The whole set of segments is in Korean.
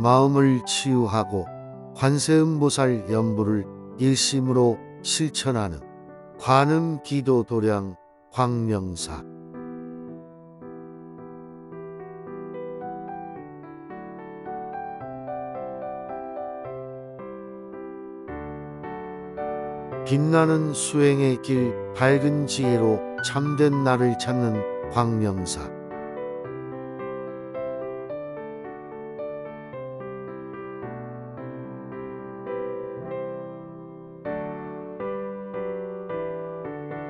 마음을 치유하고 관세음보살 연부를 일심으로 실천하는 관음 기도 도량 광명사. 빛나는 수행의 길, 밝은 지혜로 참된 나를 찾는 광명사.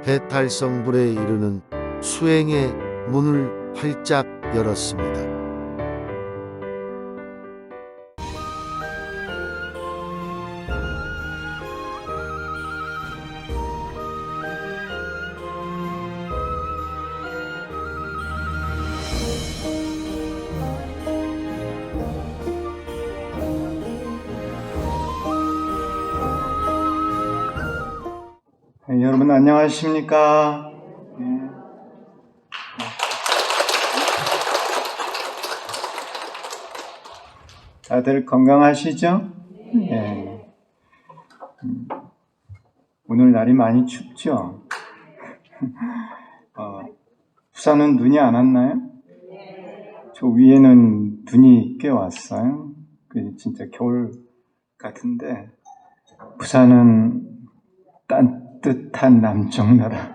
해탈성불에 이르는 수행의 문을 활짝 열었습니다. 여러분 안녕하십니까? 다들 건강하시죠? 네. 오늘 날이 많이 춥죠? 부산은 눈이 안 왔나요? 저 위에는 눈이 꽤 왔어요. 진짜 겨울 같은데 부산은 따뜻한 남쪽 나라.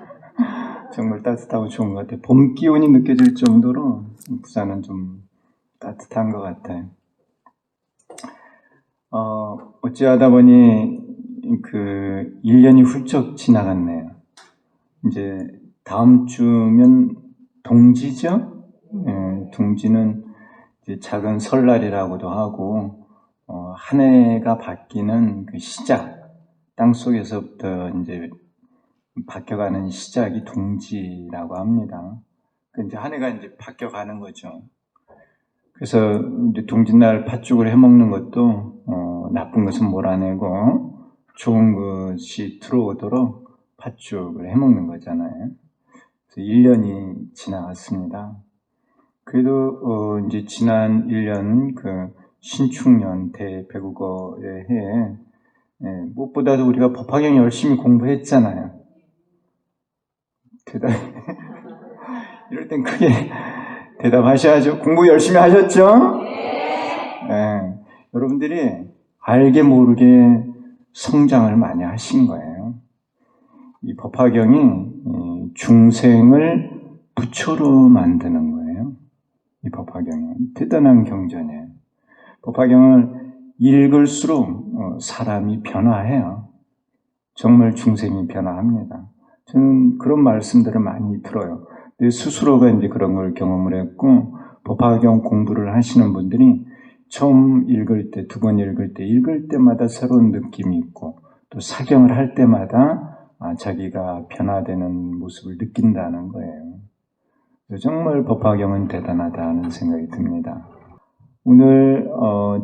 정말 따뜻하고 좋은 것 같아요. 봄 기온이 느껴질 정도로 부산은 좀 따뜻한 것 같아요. 어찌하다 보니 1년이 훌쩍 지나갔네요. 이제 다음 주면 동지죠? 동지는 이제 작은 설날이라고도 하고, 한 해가 바뀌는 그 시작, 땅 속에서부터 이제 바뀌어가는 시작이 동지라고 합니다. 이제 한 해가 이제 바뀌어가는 거죠. 그래서 이제 동짓날 팥죽을 해먹는 것도 나쁜 것은 몰아내고 좋은 것이 들어오도록 팥죽을 해먹는 거잖아요. 그래서 1년이 지나갔습니다. 그래도 이제 지난 1년 그 신축년 대배국어의 해에 무엇보다도 우리가 법화경 열심히 공부했잖아요. 이럴 땐 크게 대답하셔야죠. 공부 열심히 하셨죠? 네. 여러분들이 알게 모르게 성장을 많이 하신 거예요. 이 법화경이 중생을 부처로 만드는 거예요. 이 법화경이 대단한 경전이에요. 법화경을 읽을수록 사람이 변화해요. 정말 중생이 변화합니다. 저는 그런 말씀들을 많이 들어요. 내 스스로가 이제 그런 걸 경험을 했고, 법화경 공부를 하시는 분들이 처음 읽을 때, 두 번 읽을 때마다 새로운 느낌이 있고, 또 사경을 할 때마다 자기가 변화되는 모습을 느낀다는 거예요. 정말 법화경은 대단하다는 생각이 듭니다. 오늘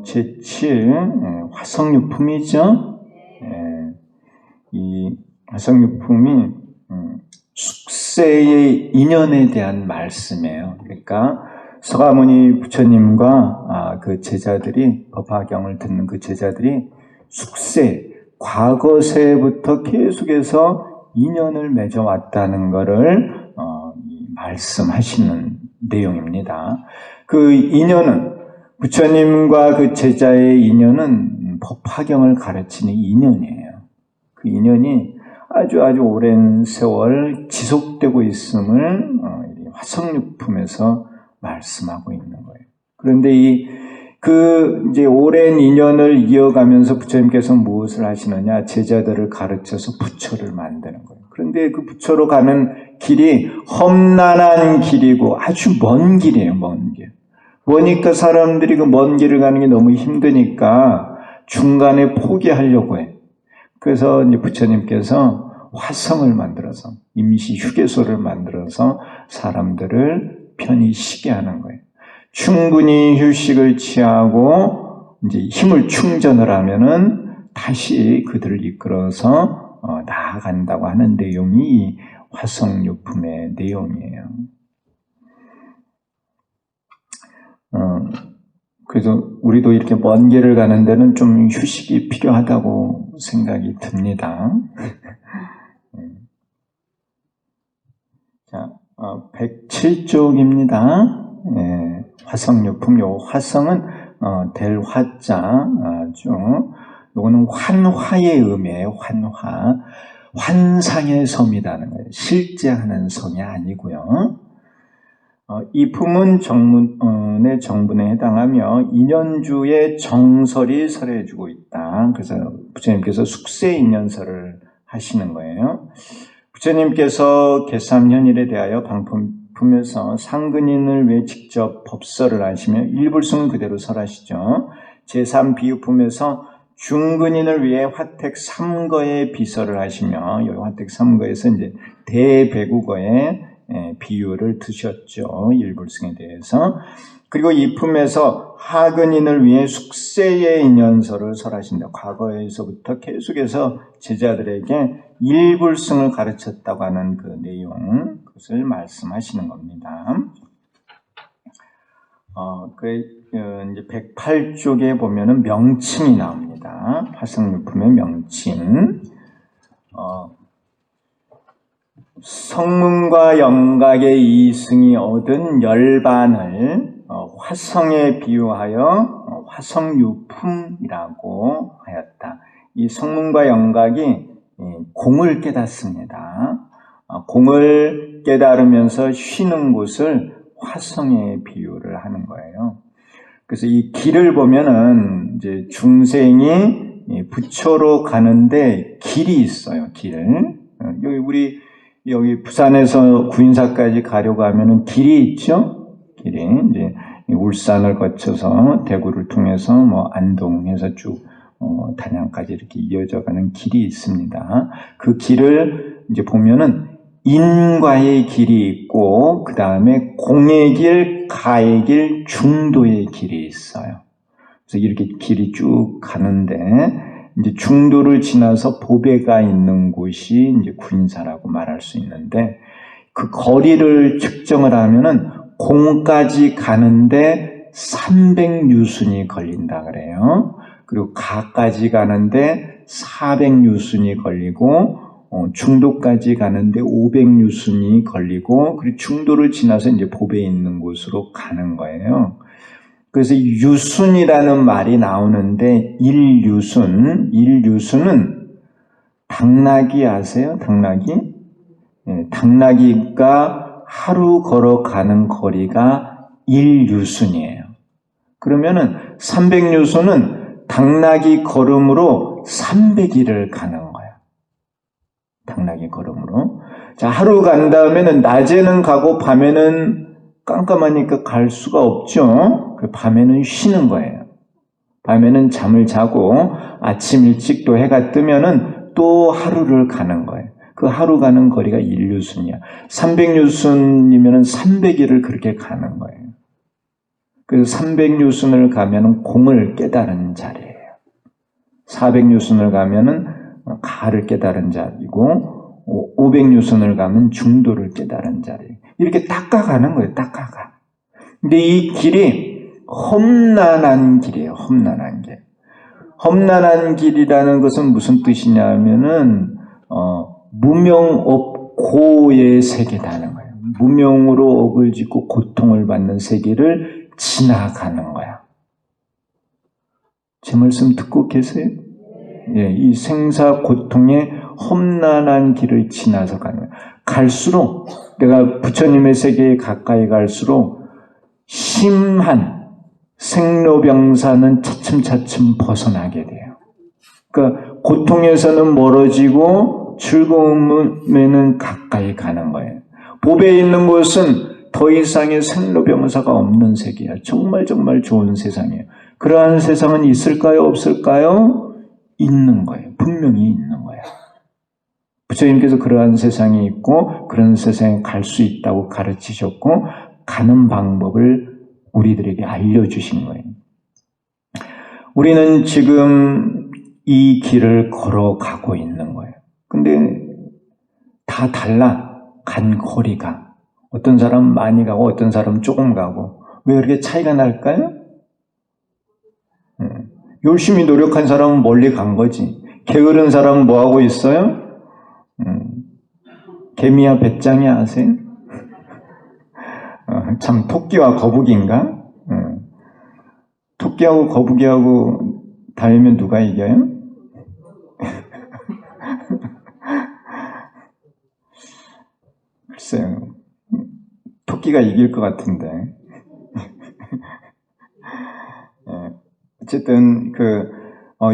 제7 화성유품이죠. 이 화성유품이 숙세의 인연에 대한 말씀이에요. 그러니까 서가모니 부처님과 그 제자들이, 법화경을 듣는 그 제자들이 숙세, 과거세부터 계속해서 인연을 맺어왔다는 것을 말씀하시는 내용입니다. 그 인연은, 부처님과 그 제자의 인연은 법화경을 가르치는 인연이에요. 그 인연이 아주 오랜 세월 지속되고 있음을 화성유품에서 말씀하고 있는 거예요. 그런데 이제 오랜 인연을 이어가면서 부처님께서 무엇을 하시느냐? 제자들을 가르쳐서 부처를 만드는 거예요. 그런데 그 부처로 가는 길이 험난한 길이고 아주 먼 길이에요, 먼 길. 뭐니까 사람들이 그 먼 길을 가는 게 너무 힘드니까 중간에 포기하려고 해. 그래서 이제 부처님께서 화성을 만들어서, 임시 휴게소를 만들어서 사람들을 편히 쉬게 하는 거예요. 충분히 휴식을 취하고 이제 힘을 충전을 하면은 다시 그들을 이끌어서 나아간다고 하는 내용이 이 화성유품의 내용이에요. 그래서 우리도 이렇게 먼 길을 가는 데는 좀 휴식이 필요하다고 생각이 듭니다. 자, 107쪽입니다. 화성유품, 요 화성은 될 화자, 요거는 환화의 의미예요. 환화. 환상의 섬이라는 거예요. 실제 하는 성이 아니고요. 이 품은 정문의 정분에 해당하며 인연주의 정설이 설해주고 있다. 그래서 부처님께서 숙세 인연설을 하시는 거예요. 부처님께서 개삼현일에 대하여 방품에서 상근인을 위해 직접 법설을 하시며 일불승을 그대로 설하시죠. 제3비유품에서 중근인을 위해 화택 3거의 비설을 하시며 이 화택 3거에서 이제 대배국어의 비유를 드셨죠. 일불승에 대해서. 그리고 이 품에서 하근인을 위해 숙세의 인연설을 설하신다. 과거에서부터 계속해서 제자들에게 일불승을 가르쳤다고 하는 그 내용, 그것을 말씀하시는 겁니다. 이제 108쪽에 보면은 명칭이 나옵니다. 화성유품의 명칭. 성문과 영각의 이승이 얻은 열반을 화성에 비유하여 화성유품이라고 하였다. 이 성문과 영각이 공을 깨닫습니다. 공을 깨달으면서 쉬는 곳을 화성에 비유를 하는 거예요. 그래서 이 길을 보면은 이제 중생이 부처로 가는데 길이 있어요. 여기 부산에서 구인사까지 가려고 하면은 길이 있죠. 길이 이제 울산을 거쳐서 대구를 통해서 안동에서 쭉 단양까지 이렇게 이어져가는 길이 있습니다. 그 길을 이제 보면은 인과의 길이 있고 그 다음에 공의 길, 가의 길, 중도의 길이 있어요. 그래서 이렇게 길이 쭉 가는데 이제 중도를 지나서 보배가 있는 곳이 이제 구인사라고 말할 수 있는데 그 거리를 측정을 하면은 공까지 가는데 300유순이 걸린다 그래요. 그리고 가까지 가는데 400유순이 걸리고 중도까지 가는데 500유순이 걸리고 그리고 중도를 지나서 이제 보배 있는 곳으로 가는 거예요. 그래서 유순이라는 말이 나오는데 일유순은 당나귀 아세요? 당나귀? 당나귀가 하루 걸어가는 거리가 1유순이에요. 그러면은 300유순은 당나귀 걸음으로 300일을 가는 거예요. 당나귀 걸음으로. 자, 하루 간 다음에는 낮에는 가고 밤에는 깜깜하니까 갈 수가 없죠. 밤에는 쉬는 거예요. 밤에는 잠을 자고 아침 일찍 또 해가 뜨면은 또 하루를 가는 거예요. 그 하루 가는 거리가 1유순이야. 300유순이면은 300일을 그렇게 가는 거예요. 그래서 300유순을 가면은 공을 깨달은 자리예요. 400유순을 가면은 가를 깨달은 자리고 500유순을 가면 중도를 깨달은 자리. 이렇게 닦아가는 거예요. 닦아가. 근데 이 길이 험난한 길이에요. 험난한 길. 험난한 길이라는 것은 무슨 뜻이냐면은 무명업고의 세계라는 거예요. 무명으로 업을 짓고 고통을 받는 세계를 지나가는 거야. 제 말씀 듣고 계세요? 예, 이 생사 고통의 험난한 길을 지나서 가는 거예요. 갈수록 내가 부처님의 세계에 가까이 갈수록 심한 생로병사는 차츰차츰 벗어나게 돼요. 그러니까 고통에서는 멀어지고 즐거움에는 가까이 가는 거예요. 보배에 있는 곳은 더 이상의 생로병사가 없는 세계야. 정말 좋은 세상이에요. 그러한 세상은 있을까요? 없을까요? 있는 거예요. 분명히 있는 거예요. 부처님께서 그러한 세상이 있고 그런 세상에 갈 수 있다고 가르치셨고 가는 방법을 우리들에게 알려주신 거예요. 우리는 지금 이 길을 걸어가고 있는 거예요. 근데 다 달라. 간 거리가. 어떤 사람 많이 가고 어떤 사람 조금 가고. 왜 그렇게 차이가 날까요? 열심히 노력한 사람은 멀리 간 거지. 게으른 사람은 뭐 하고 있어요? 개미야 배짱이야 아세요? 참 토끼와 거북이인가? 토끼하고 거북이하고 다니면 누가 이겨요? 글쎄요. 토끼가 이길 것 같은데. 어쨌든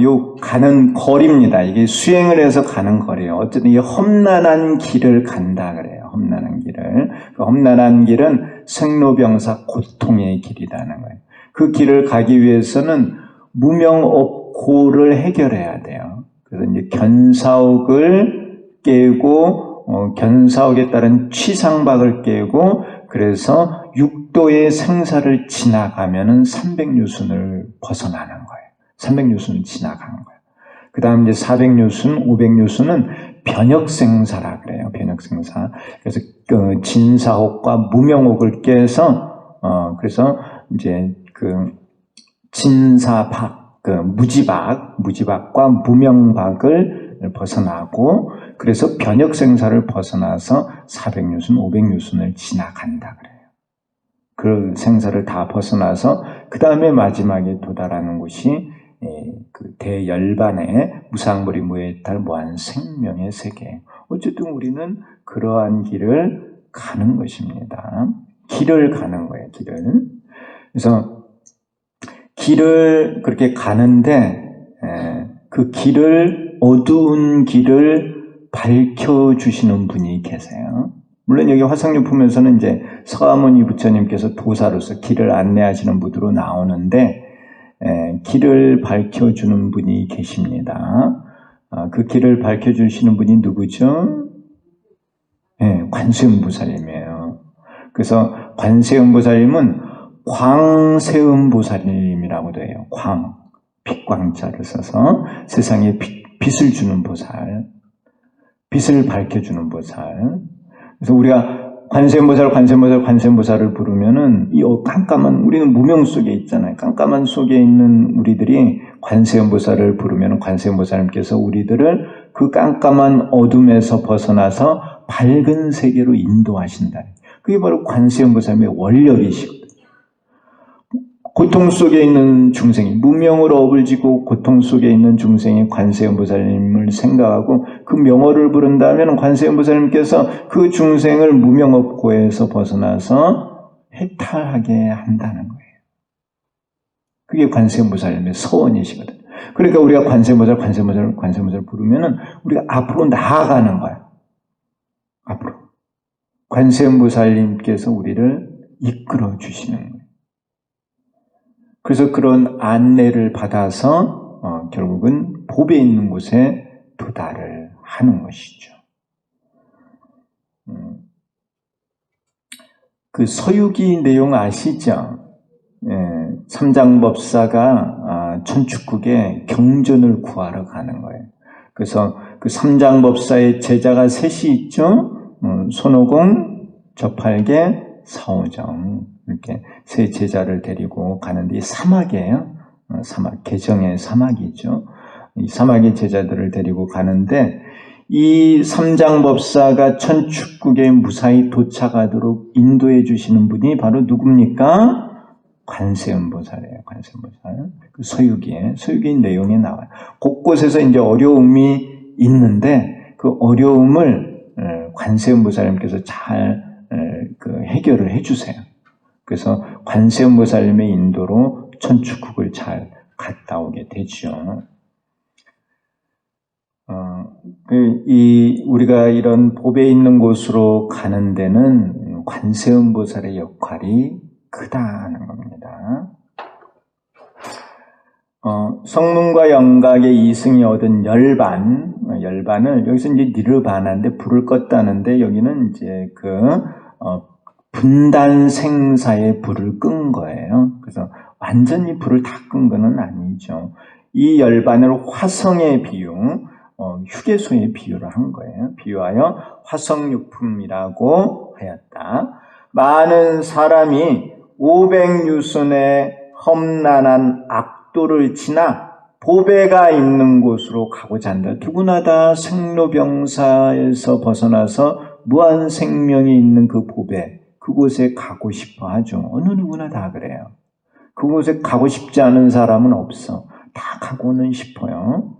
요 가는 거리입니다. 이게 수행을 해서 가는 거리예요. 어쨌든 이 험난한 길을 간다 그래요. 험난한 길을. 그 험난한 길은 생로병사 고통의 길이라는 거예요. 그 길을 가기 위해서는 무명업고를 해결해야 돼요. 그래서 이제 견사옥을 깨고 견사옥에 따른 취상박을 깨고 그래서 육도의 생사를 지나가면은 300유순을 벗어나는 거예요. 300유순을 지나가는 거예요. 그 다음 이제 400유순, 500유순은 변혁생사라 그래요. 변혁생사. 그래서 그 진사옥과 무명옥을 깨서 그래서 이제 그 진사박, 그 무지박과 무명박을 벗어나고 그래서 변혁생사를 벗어나서 400유순, 500유순을 지나간다 그래요. 그 생사를 다 벗어나서 그 다음에 마지막에 도달하는 곳이 그 대열반의 무상불이 무해탈 무한 생명의 세계. 어쨌든 우리는 그러한 길을 가는 것입니다. 길을 가는 거예요. 길을. 그래서 길을 그렇게 가는데 그 길을 어두운 길을 밝혀주시는 분이 계세요. 물론 여기 화상유품에서는 이제 서가모니 부처님께서 도사로서 길을 안내하시는 분으로 나오는데 길을 밝혀주는 분이 계십니다. 그 길을 밝혀주시는 분이 누구죠? 관세음보살님이에요. 그래서 관세음보살님은 광세음보살님이라고도 해요. 빛광자를 써서 세상에 빛을 주는 보살, 빛을 밝혀주는 보살. 그래서 우리가 관세음보살을 부르면은 이 깜깜한, 우리는 무명 속에 있잖아요. 깜깜한 속에 있는 우리들이 관세음보살을 부르면 관세음보살님께서 우리들을 그 깜깜한 어둠에서 벗어나서 밝은 세계로 인도하신다. 그게 바로 관세음보살님의 원력이시거든요. 고통 속에 있는 중생이, 무명으로 업을 지고 고통 속에 있는 중생이 관세음보살님을 생각하고 그 명호를 부른다면 관세음보살님께서 그 중생을 무명업고에서 벗어나서 해탈하게 한다는 거예요. 그게 관세음보살님의 서원이시거든요. 그러니까 우리가 관세음보살 부르면은 우리가 앞으로 나아가는 거예요. 앞으로. 관세음보살님께서 우리를 이끌어 주시는 거예요. 그래서 그런 안내를 받아서 결국은 법에 있는 곳에 도달을 하는 것이죠. 그 서유기 내용 아시죠? 삼장법사가 천축국에 경전을 구하러 가는 거예요. 그래서 그 삼장법사의 제자가 셋이 있죠? 손오공, 저팔계, 사오정. 이렇게 세 제자를 데리고 가는데 이 사막이에요. 사막, 개정의 사막이죠. 이 사막의 제자들을 데리고 가는데 이 삼장법사가 천축국에 무사히 도착하도록 인도해 주시는 분이 바로 누굽니까? 관세음보살이에요. 관세음보살. 그 서유기의 내용에 나와요. 곳곳에서 이제 어려움이 있는데 그 어려움을 관세음보살님께서 잘 해결을 해주세요. 그래서 관세음보살님의 인도로 천축국을 잘 갔다 오게 되죠. 우리가 이런 법에 있는 곳으로 가는 데는 관세음보살의 역할이 크다는 겁니다. 성문과 영각의 이승이 얻은 열반을 여기서 이제 니르바나인데 불을 껐다는데 여기는 이제 분단 생사의 불을 끈 거예요. 그래서 완전히 불을 다 끈 거는 아니죠. 이 열반을 화성의 비유, 휴게소의 비유를 한 거예요. 비유하여 화성유품이라고 하였다. 많은 사람이 500유순의 험난한 악도를 지나 보배가 있는 곳으로 가고자 한다. 누구나 다 생로병사에서 벗어나서 무한 생명이 있는 그 보배, 그곳에 가고 싶어 하죠. 어느 누구나 다 그래요. 그곳에 가고 싶지 않은 사람은 없어. 다 가고는 싶어요.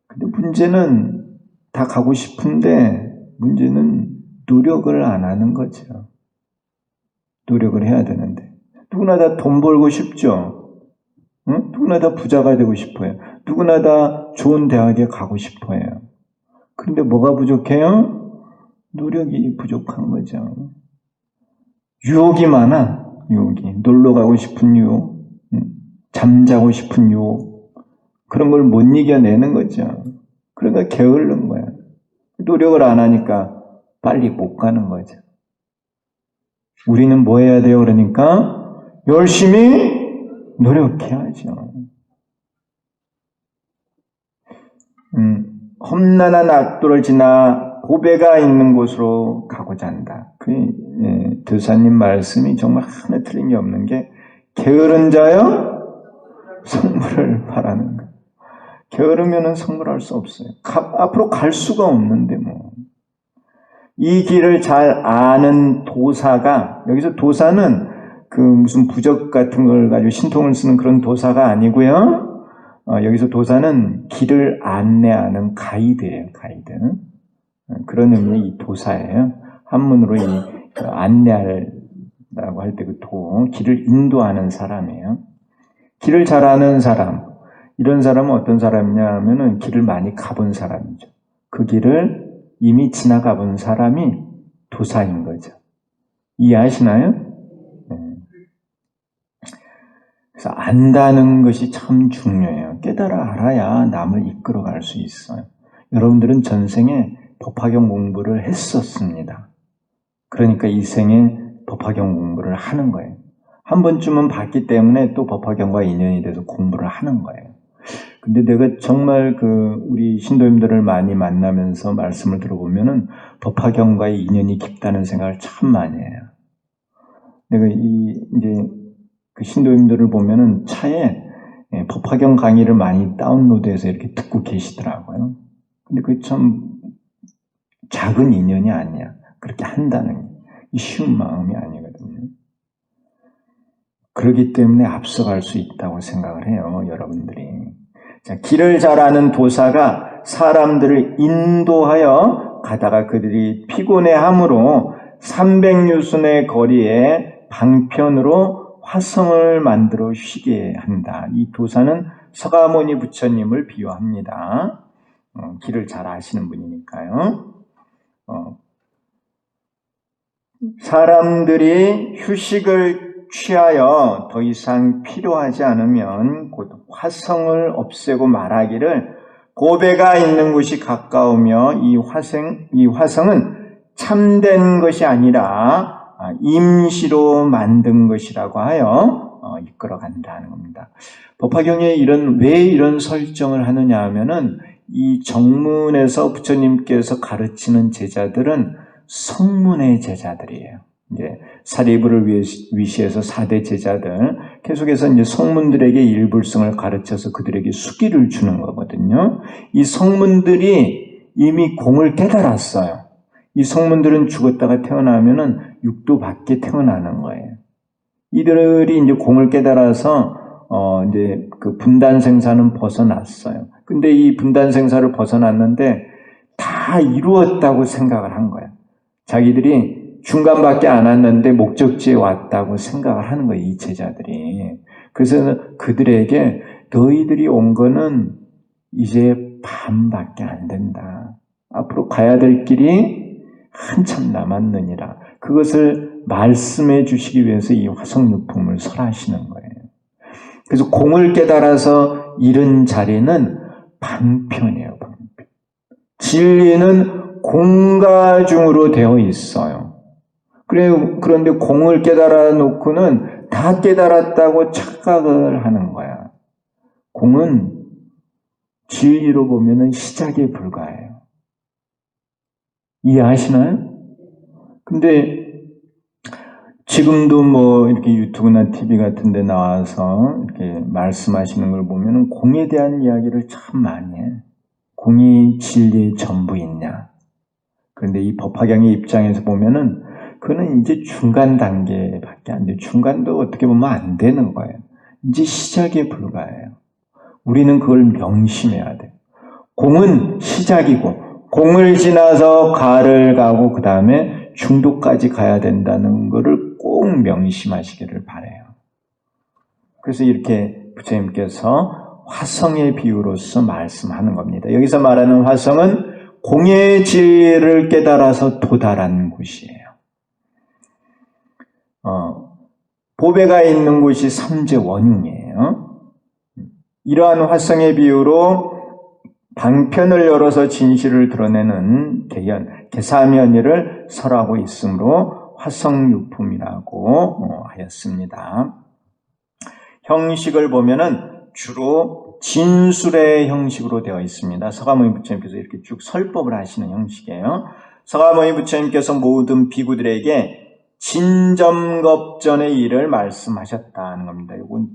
근데 문제는 다 가고 싶은데 문제는 노력을 안 하는 거죠. 노력을 해야 되는데. 누구나 다 돈 벌고 싶죠. 응? 누구나 다 부자가 되고 싶어요. 누구나 다 좋은 대학에 가고 싶어요. 그런데 뭐가 부족해요? 노력이 부족한 거죠. 유혹이 많아. 유혹이. 놀러 가고 싶은 유혹, 잠자고 싶은 유혹, 그런 걸 못 이겨내는 거죠. 그러니까 게으른 거야. 노력을 안 하니까 빨리 못 가는 거죠. 우리는 뭐 해야 돼요? 그러니까 열심히 노력해야죠. 험난한 악도를 지나 보배가 있는 곳으로 가고자 한다. 교사님 말씀이 정말 하나 틀린 게 없는 게 게으른 자여 성물을 바라는 거. 게으르면은 성물할 수 없어요. 앞으로 갈 수가 없는데 뭐. 이 길을 잘 아는 도사가, 여기서 도사는 그 무슨 부적 같은 걸 가지고 신통을 쓰는 그런 도사가 아니고요. 여기서 도사는 길을 안내하는 가이드예요. 가이드. 그런 의미의 이 도사예요. 한문으로 이 안내하라고 할 때 그 길을 인도하는 사람이에요. 길을 잘 아는 사람. 이런 사람은 어떤 사람이냐 하면은 길을 많이 가본 사람이죠. 그 길을 이미 지나가 본 사람이 도사인 거죠. 이해하시나요? 그래서 안다는 것이 참 중요해요. 깨달아 알아야 남을 이끌어 갈 수 있어요. 여러분들은 전생에 법화경 공부를 했었습니다. 그러니까 이 생에 법화경 공부를 하는 거예요. 한 번쯤은 봤기 때문에 또 법화경과 인연이 돼서 공부를 하는 거예요. 근데 내가 정말 우리 신도님들을 많이 만나면서 말씀을 들어보면은 법화경과의 인연이 깊다는 생각을 참 많이 해요. 내가 이제 그 신도님들을 보면은 차에 법화경 강의를 많이 다운로드해서 이렇게 듣고 계시더라고요. 근데 그게 참 작은 인연이 아니야. 그렇게 한다는 게 쉬운 마음이 아니거든요. 그렇기 때문에 앞서갈 수 있다고 생각을 해요, 여러분들이. 자, 길을 잘 아는 도사가 사람들을 인도하여 가다가 그들이 피곤해함으로 300유순의 거리에 방편으로 화성을 만들어 쉬게 한다. 이 도사는 서가모니 부처님을 비유합니다. 길을 잘 아시는 분이니까요. 사람들이 휴식을 취하여 더 이상 필요하지 않으면 곧 화성을 없애고 말하기를 보배가 있는 곳이 가까우며 이 화성은 참된 것이 아니라 임시로 만든 것이라고 하여 이끌어간다는 겁니다. 법화경에 왜 이런 설정을 하느냐 하면은 이 정문에서 부처님께서 가르치는 제자들은 성문의 제자들이에요. 이제 사리부를 위시해서 4대 제자들 계속해서 이제 성문들에게 일불성을 가르쳐서 그들에게 수기를 주는 거거든요. 이 성문들이 이미 공을 깨달았어요. 이 성문들은 죽었다가 태어나면은 육도 밖에 태어나는 거예요. 이들이 이제 공을 깨달아서 이제 그 분단 생사는 벗어났어요. 근데 이 분단 생사를 벗어났는데 다 이루었다고 생각을 한 거예요. 자기들이 중간밖에 안 왔는데 목적지에 왔다고 생각을 하는 거예요, 이 제자들이. 그래서 그들에게 너희들이 온 거는 이제 반밖에 안 된다. 앞으로 가야 될 길이 한참 남았느니라. 그것을 말씀해 주시기 위해서 이 화성유품을 설하시는 거예요. 그래서 공을 깨달아서 이른 자리는 방편이에요, 방편. 진리는 공가 중으로 되어 있어요. 그런데 공을 깨달아 놓고는 다 깨달았다고 착각을 하는 거야. 공은 진리로 보면은 시작에 불과해요. 이해하시나요? 근데 지금도 뭐 이렇게 유튜브나 TV 같은 데 나와서 이렇게 말씀하시는 걸 보면 공에 대한 이야기를 참 많이 해. 공이 진리의 전부있냐. 그런데 이 법화경의 입장에서 보면은 그거는 이제 중간 단계밖에 안 돼요. 중간도 어떻게 보면 안 되는 거예요. 이제 시작에 불과해요. 우리는 그걸 명심해야 돼요. 공은 시작이고 공을 지나서 가를 가고 그 다음에 중도까지 가야 된다는 것을 꼭 명심하시기를 바라요. 그래서 이렇게 부처님께서 화성의 비유로서 말씀하는 겁니다. 여기서 말하는 화성은 공의 진리를 깨달아서 도달한 곳이에요. 보배가 있는 곳이 삼재원흉이에요. 이러한 화성의 비유로 방편을 열어서 진실을 드러내는 개사면의를 설하고 있으므로 화성유품이라고 하였습니다. 형식을 보면은 주로 진술의 형식으로 되어 있습니다. 서가모니 부처님께서 이렇게 쭉 설법을 하시는 형식이에요. 서가모니 부처님께서 모든 비구들에게 진점겁전의 일을 말씀하셨다는 겁니다. 이건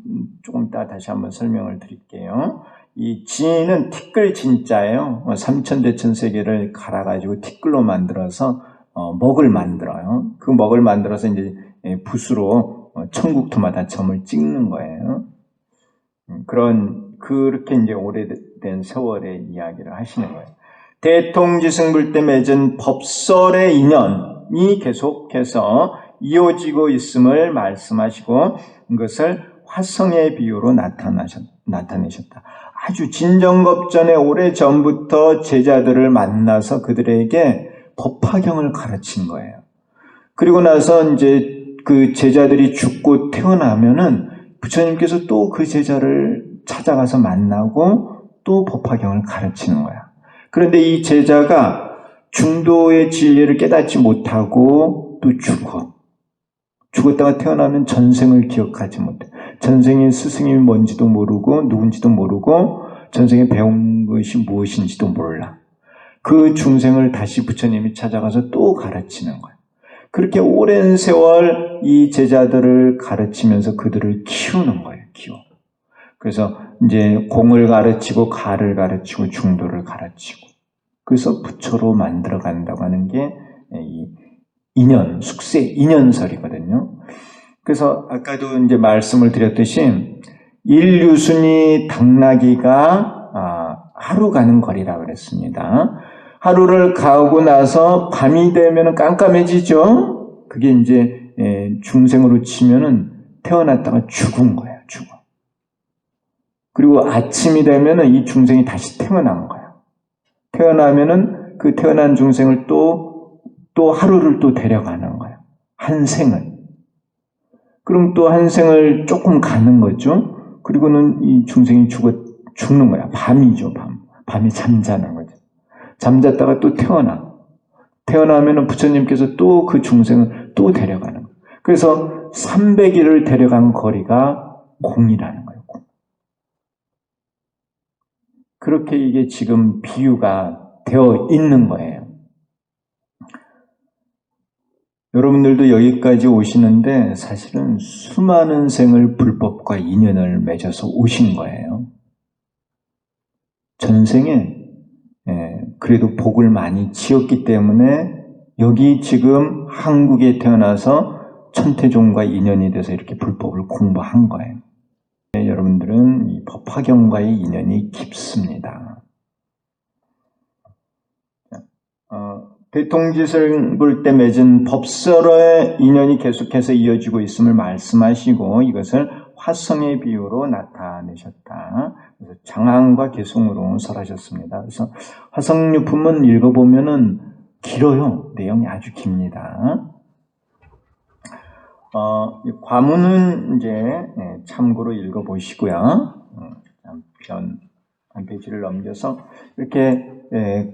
조금 이따 다시 한번 설명을 드릴게요. 이 진은 티끌 진자예요. 삼천대천세계를 갈아가지고 티끌로 만들어서 먹을 만들어요. 그 먹을 만들어서 이제 붓으로 천국토마다 점을 찍는 거예요. 그렇게 이제 오래된 세월의 이야기를 하시는 거예요. 대통지승불 때 맺은 법설의 인연이 계속해서 이어지고 있음을 말씀하시고 이것을 화성의 비유로 나타내셨다. 아주 진정겁전에 오래전부터 제자들을 만나서 그들에게 법화경을 가르친 거예요. 그리고 나서 이제 그 제자들이 죽고 태어나면은 부처님께서 또 그 제자를 찾아가서 만나고 또 법화경을 가르치는 거야. 그런데 이 제자가 중도의 진리를 깨닫지 못하고 또 죽었다가 태어나면 전생을 기억하지 못해. 전생의 스승이 뭔지도 모르고 누군지도 모르고 전생에 배운 것이 무엇인지도 몰라. 그 중생을 다시 부처님이 찾아가서 또 가르치는 거예요. 그렇게 오랜 세월 이 제자들을 가르치면서 그들을 키우는 거예요. 그래서 이제 공을 가르치고 가를 가르치고 중도를 가르치고 그래서 부처로 만들어 간다고 하는 게 이 인연, 숙세, 인연설이거든요. 그래서 아까도 이제 말씀을 드렸듯이 일유순이 당나귀가 하루 가는 거리라고 그랬습니다. 하루를 가고 나서 밤이 되면 깜깜해지죠. 그게 이제 중생으로 치면은 태어났다가 죽은 거예요. 죽어. 그리고 아침이 되면은 이 중생이 다시 태어난 거예요. 태어나면은 그 태어난 중생을 또 하루를 또 데려가는 거예요. 한 생을. 그럼 또 한 생을 조금 가는 거죠. 그리고는 이 중생이 죽는 거야. 밤이죠, 밤. 밤이 잠자는 거죠. 잠잤다가 또 태어나면은 부처님께서 또 그 중생을 또 데려가는 거예요. 그래서 300일을 데려간 거리가 공이라는 거예요. 공. 그렇게 이게 지금 비유가 되어 있는 거예요. 여러분들도 여기까지 오시는데 사실은 수많은 생을 불법과 인연을 맺어서 오신 거예요. 전생에 그래도 복을 많이 지었기 때문에 여기 지금 한국에 태어나서 천태종과 인연이 돼서 이렇게 불법을 공부한 거예요. 여러분들은 이 법화경과의 인연이 깊습니다. 대통지승 볼 때 맺은 법설의 인연이 계속해서 이어지고 있음을 말씀하시고 이것을 화성의 비유로 나타내셨다. 그래서 장항과 개송으로 설하셨습니다. 그래서 화성유품은 읽어보면은 길어요. 내용이 아주 깁니다. 과문은 이제 참고로 읽어보시고요. 한 페이지를 넘겨서 이렇게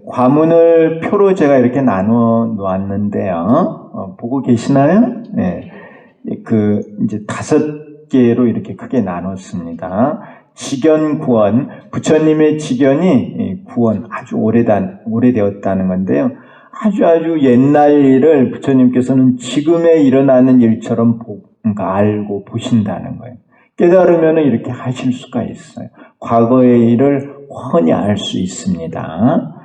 과문을 표로 제가 이렇게 나눠 놓았는데요. 보고 계시나요? 이제 5개로 이렇게 크게 나눴습니다. 직견, 구원, 부처님의 직견이 구원, 아주 오래되었다는 건데요. 아주 옛날 일을 부처님께서는 지금에 일어나는 일처럼 그러니까 알고 보신다는 거예요. 깨달으면 이렇게 하실 수가 있어요. 과거의 일을 훤히 알 수 있습니다.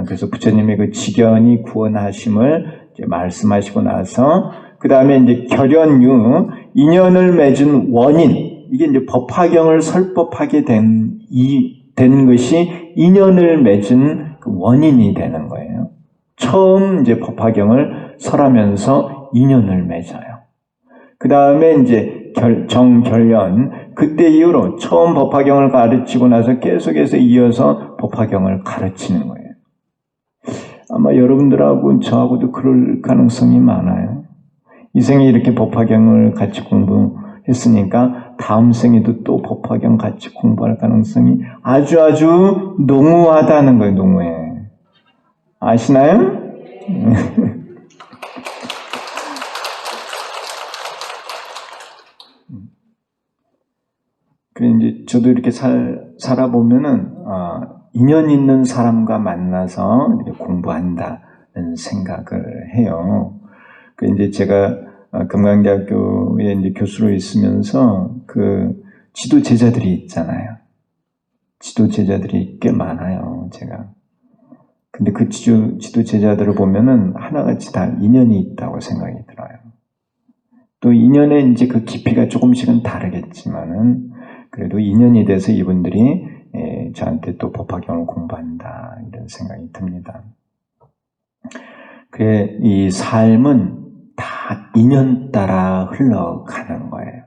그래서 부처님의 그 직연이 구원하심을 이제 말씀하시고 나서 그 다음에 이제 결연유 인연을 맺은 원인 이게 이제 법화경을 설법하게 된 것이 인연을 맺은 그 원인이 되는 거예요. 처음 이제 법화경을 설하면서 인연을 맺어요. 그 다음에 이제 정결연 그때 이후로 처음 법화경을 가르치고 나서 계속해서 이어서 법화경을 가르치는 거예요. 아마 여러분들하고 저하고도 그럴 가능성이 많아요. 이 생에 이렇게 법화경을 같이 공부했으니까 다음 생에도 또 법화경 같이 공부할 가능성이 아주 농후하다는 거예요. 농후해. 아시나요? 그래 이제 저도 이렇게 살아보면은 인연 있는 사람과 만나서 이렇게 공부한다는 생각을 해요. 그 이제 제가 금강대학교에 이제 교수로 있으면서 그 지도 제자들이 있잖아요. 지도 제자들이 꽤 많아요, 제가. 근데 그 지도 제자들을 보면은 하나같이 다 인연이 있다고 생각이 들어요. 또 인연의 이제 그 깊이가 조금씩은 다르겠지만은 그래도 인연이 돼서 이분들이 저한테 또 법화경을 공부한다 이런 생각이 듭니다. 그래 이 삶은 다 인연 따라 흘러가는 거예요.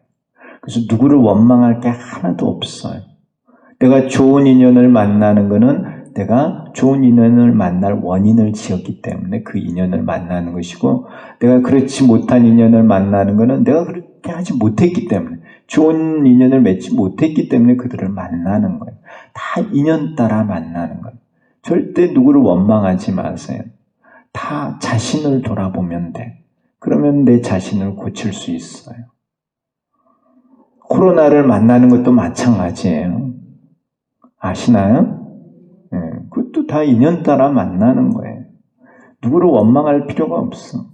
그래서 누구를 원망할 게 하나도 없어요. 내가 좋은 인연을 만나는 거는 내가 좋은 인연을 만날 원인을 지었기 때문에 그 인연을 만나는 것이고 내가 그렇지 못한 인연을 만나는 거는 내가 그렇게 하지 못했기 때문에 좋은 인연을 맺지 못했기 때문에 그들을 만나는 거예요. 다 인연 따라 만나는 거예요. 절대 누구를 원망하지 마세요. 다 자신을 돌아보면 돼. 그러면 내 자신을 고칠 수 있어요. 코로나를 만나는 것도 마찬가지예요. 아시나요? 네, 그것도 다 인연 따라 만나는 거예요. 누구를 원망할 필요가 없어.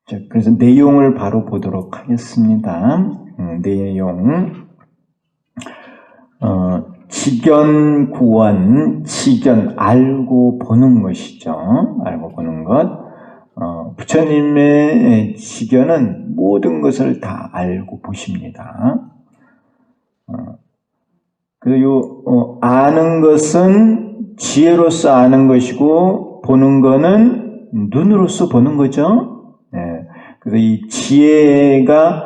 자, 그래서 내용을 바로 보도록 하겠습니다. 내용. 직연 구원, 직연 알고 보는 것이죠. 알고 보는 것. 부처님의 직연은 모든 것을 다 알고 보십니다. 그리고 아는 것은 지혜로서 아는 것이고 보는 것은 눈으로서 보는 거죠. 네. 그래서 이 지혜가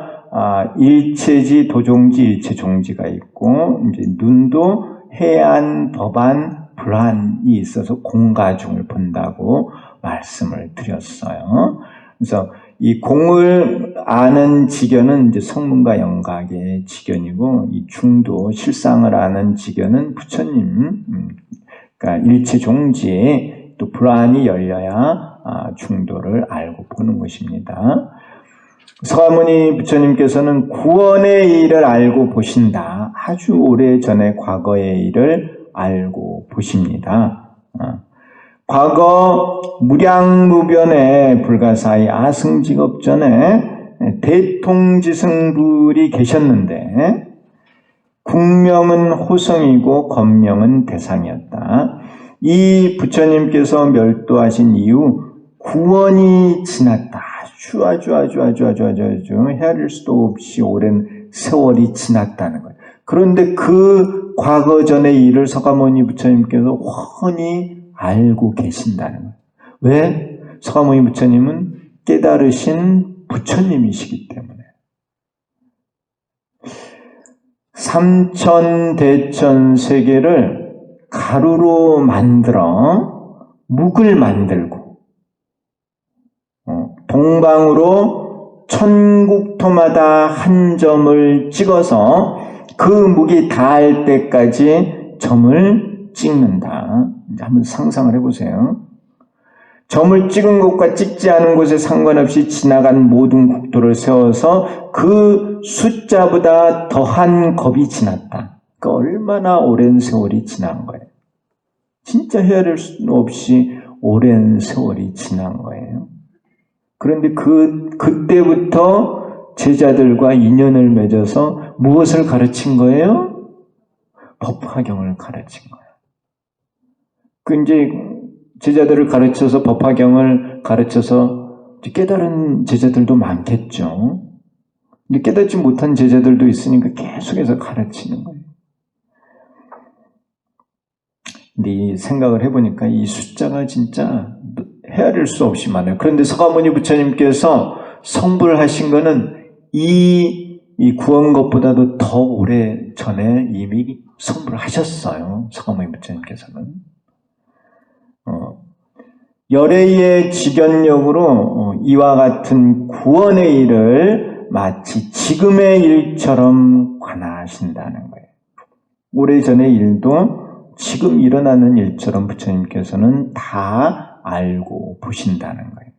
일체지, 도종지, 일체종지가 있고 이제 눈도 해안, 법안, 불안이 있어서 공가중을 본다고 말씀을 드렸어요. 그래서 이 공을 아는 지견은 이제 성문과 영각의 지견이고 이 중도 실상을 아는 지견은 부처님, 그러니까 일체종지 또 불안이 열려야 중도를 알고 보는 것입니다. 서가모니 부처님께서는 구원의 일을 알고 보신다. 아주 오래전에 과거의 일을 알고 보십니다. 과거 무량무변의 불가사의 아승직업전에 대통지승불이 계셨는데 국명은 호성이고 법명은 대상이었다. 이 부처님께서 멸도하신 이후 구원이 지났다. 아주 헤아릴 수도 없이 오랜 세월이 지났다는 거예요. 그런데 그 과거 전의 일을 서가모니 부처님께서 훤히 알고 계신다는 거예요. 왜? 서가모니 부처님은 깨달으신 부처님이시기 때문에. 삼천대천 세계를 가루로 만들어 묵을 만들고 동방으로 천국토마다 한 점을 찍어서 그 묵이 닿을 때까지 점을 찍는다. 이제 한번 상상을 해보세요. 점을 찍은 곳과 찍지 않은 곳에 상관없이 지나간 모든 국토를 세워서 그 숫자보다 더한 겁이 지났다. 그 얼마나 오랜 세월이 지난 거예요. 진짜 헤아릴 수 없이 오랜 세월이 지난 거예요. 그런데 그때부터 제자들과 인연을 맺어서 무엇을 가르친 거예요? 법화경을 가르친 거예요. 이제 제자들을 가르쳐서 법화경을 가르쳐서 깨달은 제자들도 많겠죠. 근데 깨닫지 못한 제자들도 있으니까 계속해서 가르치는 거예요. 근데 이 생각을 해보니까 이 숫자가 진짜 헤아릴 수 없이 많아요. 그런데 서가모니 부처님께서 성불을 하신 거는 이 구원 것보다도 더 오래 전에 이미 성불을 하셨어요. 서가모니 부처님께서는. 열애의 직연력으로 이와 같은 구원의 일을 마치 지금의 일처럼 관하신다는 거예요. 오래전의 일도 지금 일어나는 일처럼 부처님께서는 다 알고 보신다는 거예요.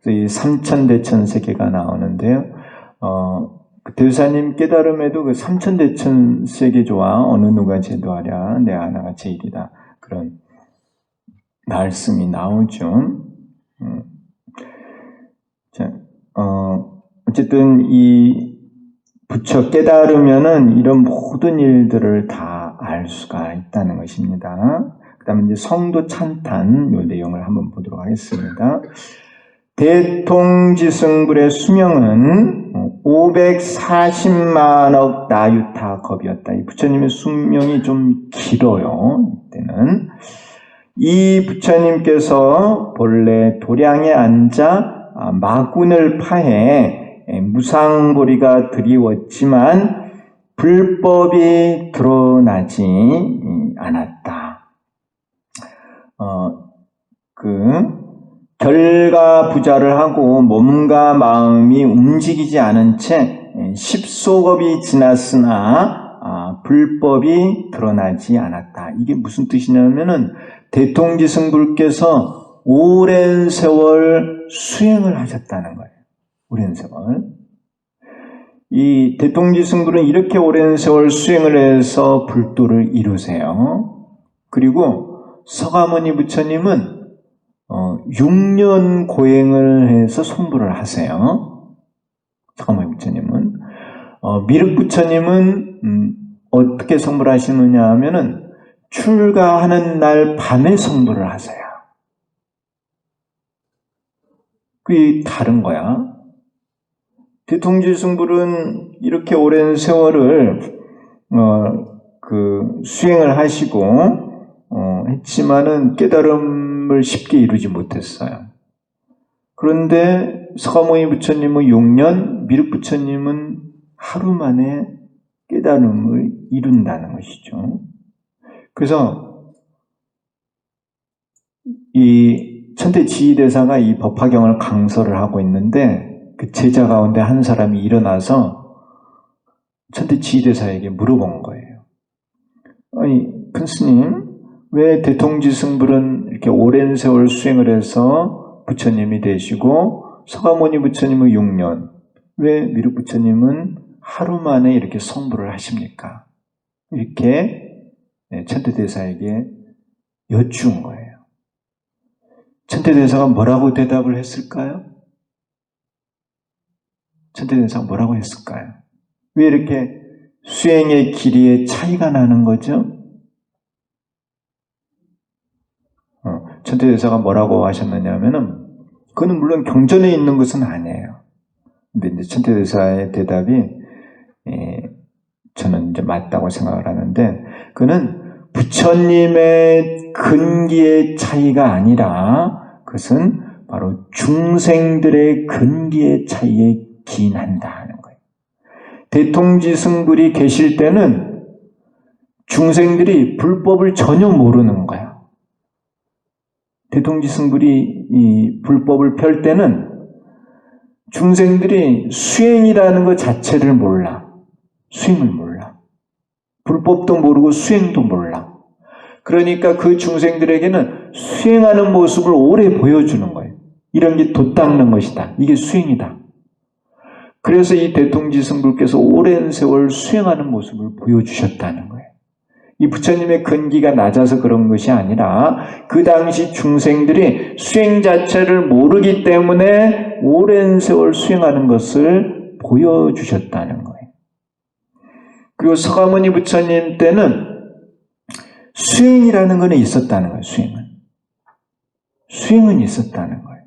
그래서 이 삼천대천세계가 나오는데요. 대사님 깨달음에도 그 삼천대천세계조와 어느 누가 제도하랴 내 하나가 제일이다. 그런 말씀이 나오죠. 자, 어쨌든 이 부처 깨달으면은 이런 모든 일들을 다 알 수가 있다는 것입니다. 그 다음에 이제 성도 찬탄 요 내용을 한번 보도록 하겠습니다. 대통지승불의 수명은 540만억 나유타겁이었다. 이 부처님의 수명이 좀 길어요. 이때는. 이 부처님께서 본래 도량에 앉아 마군을 파해 무상보리가 드리웠지만 불법이 드러나지 않았다. 결과 부자를 하고 몸과 마음이 움직이지 않은 채 십소겁이 지났으나 불법이 드러나지 않았다. 이게 무슨 뜻이냐면은 대통지승불께서 오랜 세월 수행을 하셨다는 거예요. 오랜 세월. 이 대통지승불은 이렇게 오랜 세월 수행을 해서 불도를 이루세요. 그리고 서가모니 부처님은 6년 고행을 해서 성불을 하세요. 서가모니 부처님은. 미륵 부처님은 어떻게 성불하시느냐 하면은 출가하는 날 밤에 성불을 하세요. 그게 다른 거야. 대통지승불은 이렇게 오랜 세월을 수행을 하시고 했지만은 깨달음을 쉽게 이루지 못했어요. 그런데 서가모니 부처님은 6년, 미륵 부처님은 하루 만에 깨달음을 이룬다는 것이죠. 그래서 이 천태지휘대사가 이 법화경을 강설을 하고 있는데 그 제자 가운데 한 사람이 일어나서 천태지휘대사에게 물어본 거예요. 아니, 큰 스님, 왜 대통지승불은 이렇게 오랜 세월 수행을 해서 부처님이 되시고 서가모니 부처님은 6년, 왜 미륵 부처님은 하루 만에 이렇게 성불을 하십니까? 이렇게 천태대사에게 여쭈은 거예요. 천태대사가 뭐라고 대답을 했을까요? 천태대사가 뭐라고 했을까요? 왜 이렇게 수행의 길이에 차이가 나는 거죠? 천태대사가 뭐라고 하셨느냐 하면은, 그는 물론 경전에 있는 것은 아니에요. 근데 이제 천태대사의 대답이, 저는 이제 맞다고 생각을 하는데, 그는 부처님의 근기의 차이가 아니라, 그것은 바로 중생들의 근기의 차이에 기인한다 하는 거예요. 대통지승불이 계실 때는 중생들이 불법을 전혀 모르는 거예요. 대통지승불이 이 불법을 펼 때는 중생들이 수행이라는 것 자체를 몰라. 수행을 몰라. 불법도 모르고 수행도 몰라. 그러니까 그 중생들에게는 수행하는 모습을 오래 보여주는 거예요. 이런 게 돛 닦는 것이다. 이게 수행이다. 그래서 이 대통지승불께서 오랜 세월 수행하는 모습을 보여주셨다는 거예요. 이 부처님의 근기가 낮아서 그런 것이 아니라 그 당시 중생들이 수행 자체를 모르기 때문에 오랜 세월 수행하는 것을 보여주셨다는 거예요. 그리고 서가모니 부처님 때는 수행이라는 것은 있었다는 거예요. 수행은 있었다는 거예요.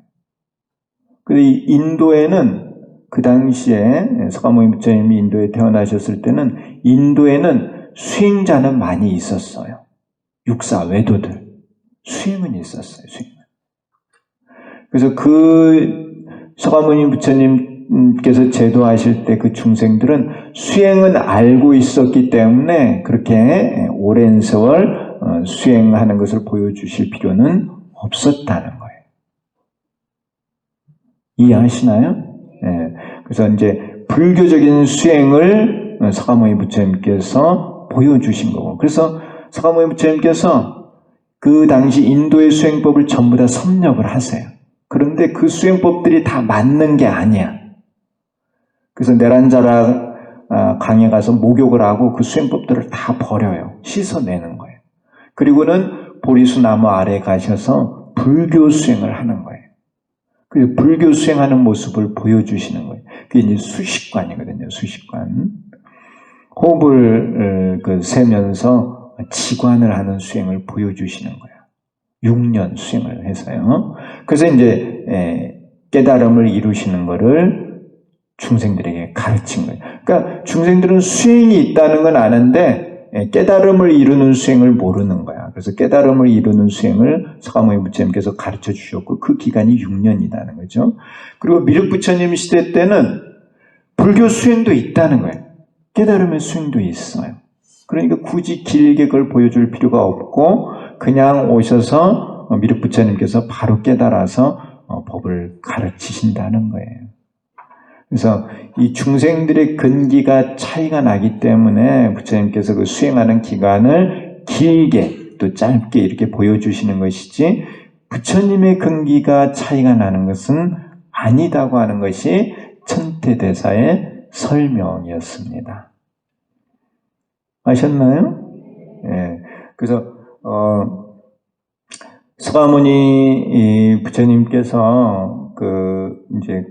그런데 인도에는 그 당시에 서가모니 부처님이 인도에 태어나셨을 때는 인도에는 수행자는 많이 있었어요. 육사, 외도들. 수행은 있었어요. 수행은. 그래서 그 서가모니 부처님께서 제도하실 때 그 중생들은 수행은 알고 있었기 때문에 그렇게 오랜 세월 수행하는 것을 보여주실 필요는 없었다는 거예요. 이해하시나요? 네. 그래서 이제 불교적인 수행을 서가모니 부처님께서 보여주신 거고, 그래서 서가모니 부처님께서 그 당시 인도의 수행법을 전부 다 섭렵을 하세요. 그런데 그 수행법들이 다 맞는 게 아니야. 그래서 내란자라 강에 가서 목욕을 하고 그 수행법들을 다 버려요. 씻어내는 거예요. 그리고는 보리수 나무 아래에 가셔서 불교 수행을 하는 거예요. 그 불교 수행하는 모습을 보여주시는 거예요. 그게 이제 수식관이거든요. 수식관. 호흡을 세면서 지관을 하는 수행을 보여주시는 거예요. 6년 수행을 해서요. 그래서 이제 깨달음을 이루시는 것을 중생들에게 가르친 거예요. 그러니까 중생들은 수행이 있다는 건 아는데 깨달음을 이루는 수행을 모르는 거야. 그래서 깨달음을 이루는 수행을 서가모니 부처님께서 가르쳐 주셨고 그 기간이 6년이라는 거죠. 그리고 미륵 부처님 시대 때는 불교 수행도 있다는 거예요. 깨달음의 수행도 있어요. 그러니까 굳이 길게 그걸 보여줄 필요가 없고 그냥 오셔서 미륵 부처님께서 바로 깨달아서 법을 가르치신다는 거예요. 그래서 이 중생들의 근기가 차이가 나기 때문에 부처님께서 그 수행하는 기간을 길게 또 짧게 이렇게 보여주시는 것이지 부처님의 근기가 차이가 나는 것은 아니다고 하는 것이 천태대사의 설명이었습니다. 아셨나요? 예. 그래서 서가모니 부처님께서 이제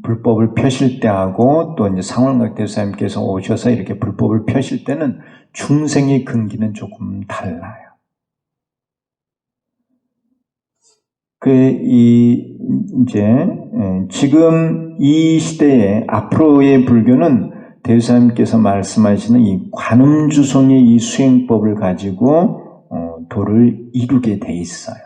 불법을 펴실 때하고 또 이제 상월각 대사님께서 오셔서 이렇게 불법을 펴실 때는 중생의 근기는 조금 달라요. 지금 이 시대에 앞으로의 불교는 대사님께서 말씀하시는 이 관음주성의 이 수행법을 가지고 도를 이루게 돼 있어요.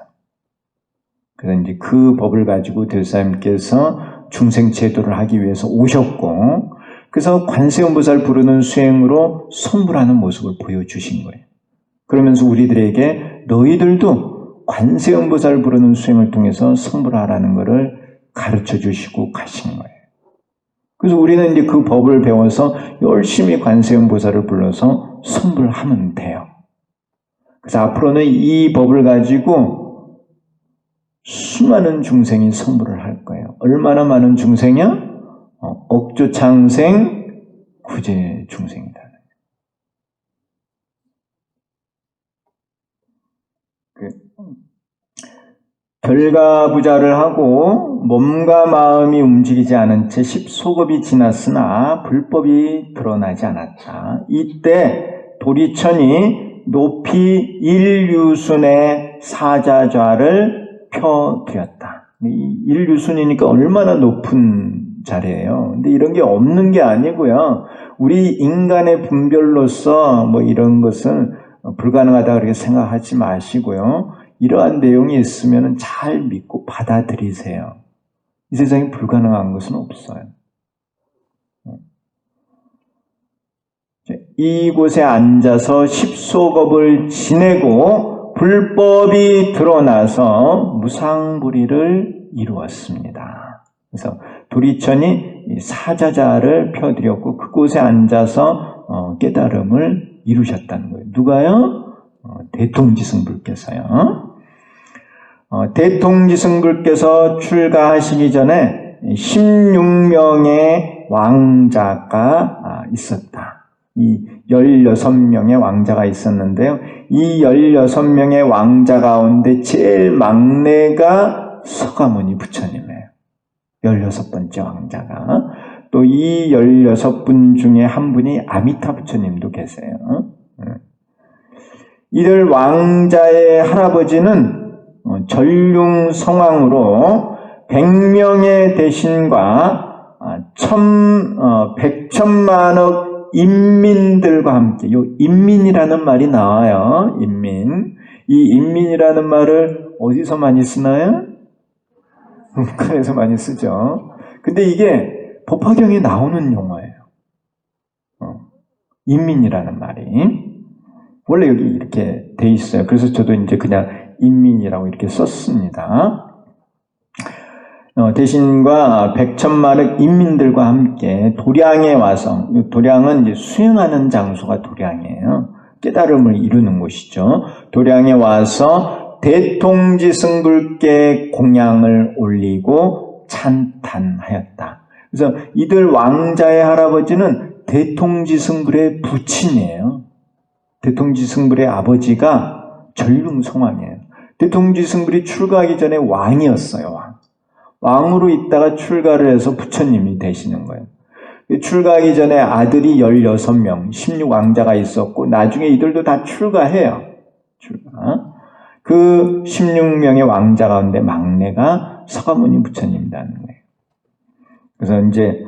그래서 이제 그 법을 가지고 대사님께서 중생 제도를 하기 위해서 오셨고, 그래서 관세음보살 부르는 수행으로 성불하는 모습을 보여주신 거예요. 그러면서 우리들에게 너희들도 관세음보살 부르는 수행을 통해서 성불하라는 것을 가르쳐 주시고 가신 거예요. 그래서 우리는 이제 그 법을 배워서 열심히 관세음보살을 불러서 성불하면 돼요. 그래서 앞으로는 이 법을 가지고 수많은 중생이 성불을 할 거예요. 얼마나 많은 중생이야? 억조창생 구제 중생이다. 별가부자를 하고 몸과 마음이 움직이지 않은 채 십소급이 지났으나 불법이 드러나지 않았다. 이때 도리천이 높이 일유순의 사자좌를 펴드렸다. 일유순이니까 얼마나 높은 자리예요. 근데 이런 게 없는 게 아니고요. 우리 인간의 분별로서 뭐 이런 것은 불가능하다 그렇게 생각하지 마시고요. 이러한 내용이 있으면 잘 믿고 받아들이세요. 이 세상에 불가능한 것은 없어요. 이곳에 앉아서 십소겁을 지내고 불법이 드러나서 무상불의를 이루었습니다. 그래서 도리천이 사자자를 펴드렸고 그곳에 앉아서 깨달음을 이루셨다는 거예요. 누가요? 대통지승불께서요. 대통지승불께서 출가하시기 전에 16명의 왕자가 있었다. 이 16명의 왕자가 있었는데요. 이 16명의 왕자 가운데 제일 막내가 서가모니 부처님이에요. 16번째 왕자가. 또 이 16분 중에 한 분이 아미타 부처님도 계세요. 이들 왕자의 할아버지는 전륜 성왕으로 100명의 대신과 100천만억 인민들과 함께, 요 인민이라는 말이 나와요. 인민. 이 인민이라는 말을 어디서 많이 쓰나요? 북한에서 많이 쓰죠. 근데 이게 법화경에 나오는 용어예요. 인민이라는 말이. 원래 여기 이렇게 돼 있어요. 그래서 저도 이제 그냥 인민이라고 이렇게 썼습니다. 대신과 100천만의 인민들과 함께 도량에 와서, 도량은 이제 수행하는 장소가 도량이에요. 깨달음을 이루는 곳이죠. 도량에 와서 대통지승불께 공양을 올리고 찬탄하였다. 그래서 이들 왕자의 할아버지는 대통지승불의 부친이에요. 대통지승불의 아버지가 전륜성왕이에요. 대통지승불이 출가하기 전에 왕이었어요. 왕으로 있다가 출가를 해서 부처님이 되시는 거예요. 출가하기 전에 아들이 16명, 16왕자가 있었고 나중에 이들도 다 출가해요. 출가. 그 16명의 왕자 가운데 막내가 서가모니 부처님이라는 거예요. 그래서 이제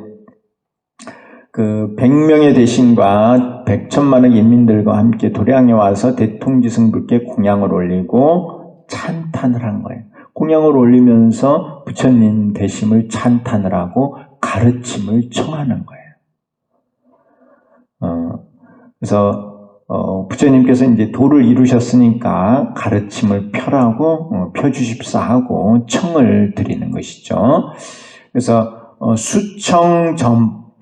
그 100명의 대신과 100천만의 인민들과 함께 도량에 와서 대통지승불께 공양을 올리고 찬탄을 한 거예요. 공양을 올리면서 부처님 되심을 찬탄을 하고 가르침을 청하는 거예요. 그래서 부처님께서 이제 도를 이루셨으니까 가르침을 펴라고 펴주십사 하고 청을 드리는 것이죠. 그래서 수청전법,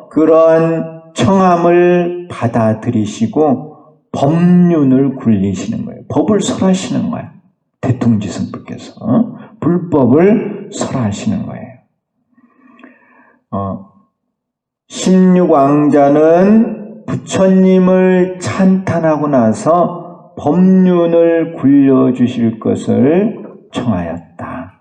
그런 청함을 받아들이시고 법륜을 굴리시는 거예요. 법을 설하시는 거예요. 대통지승불께서 불법을 설하시는 거예요. 16왕자는 부처님을 찬탄하고 나서 법륜을 굴려주실 것을 청하였다.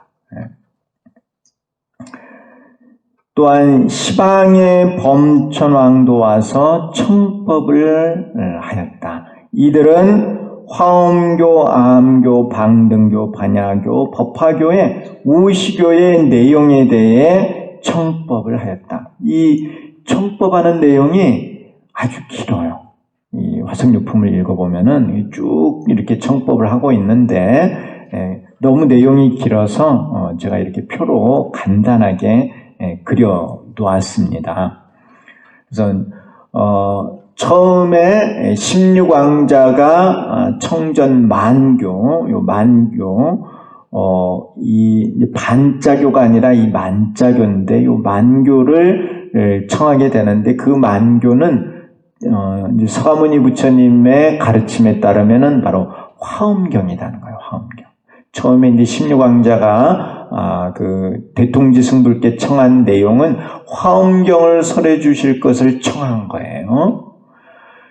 또한 시방의 범천왕도 와서 청법을 하였다. 이들은 화엄교, 아함교, 방등교, 반야교, 법화교의 우시교의 내용에 대해 청법을 하였다. 이 청법하는 내용이 아주 길어요. 이 화성유품을 읽어보면은 쭉 이렇게 청법을 하고 있는데 너무 내용이 길어서 제가 이렇게 표로 간단하게 그려 놓았습니다. 그래서 처음에 16왕자가 청전 만교, 요 만교, 이 반자교가 아니라 이 만자교인데, 요 만교를 청하게 되는데, 그 만교는 이제 서가모니 부처님의 가르침에 따르면은 바로 화엄경이라는 거예요. 화엄경. 처음에 이제 16왕자가 그 대통지승불께 청한 내용은 화엄경을 설해 주실 것을 청한 거예요.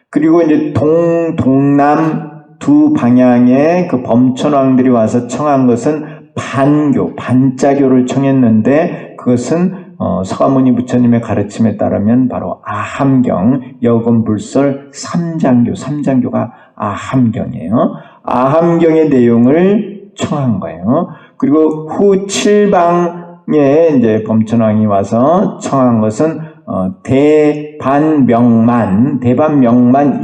그리고 이제 동남 두 방향에 그 범천왕들이 와서 청한 것은 반교, 반자교를 청했는데 그것은 서가모니 부처님의 가르침에 따르면 바로 아함경, 여금불설 삼장교, 삼장교가 아함경이에요. 아함경의 내용을 청한 거예요. 그리고 후 7방에 이제 범천왕이 와서 청한 것은 대반명만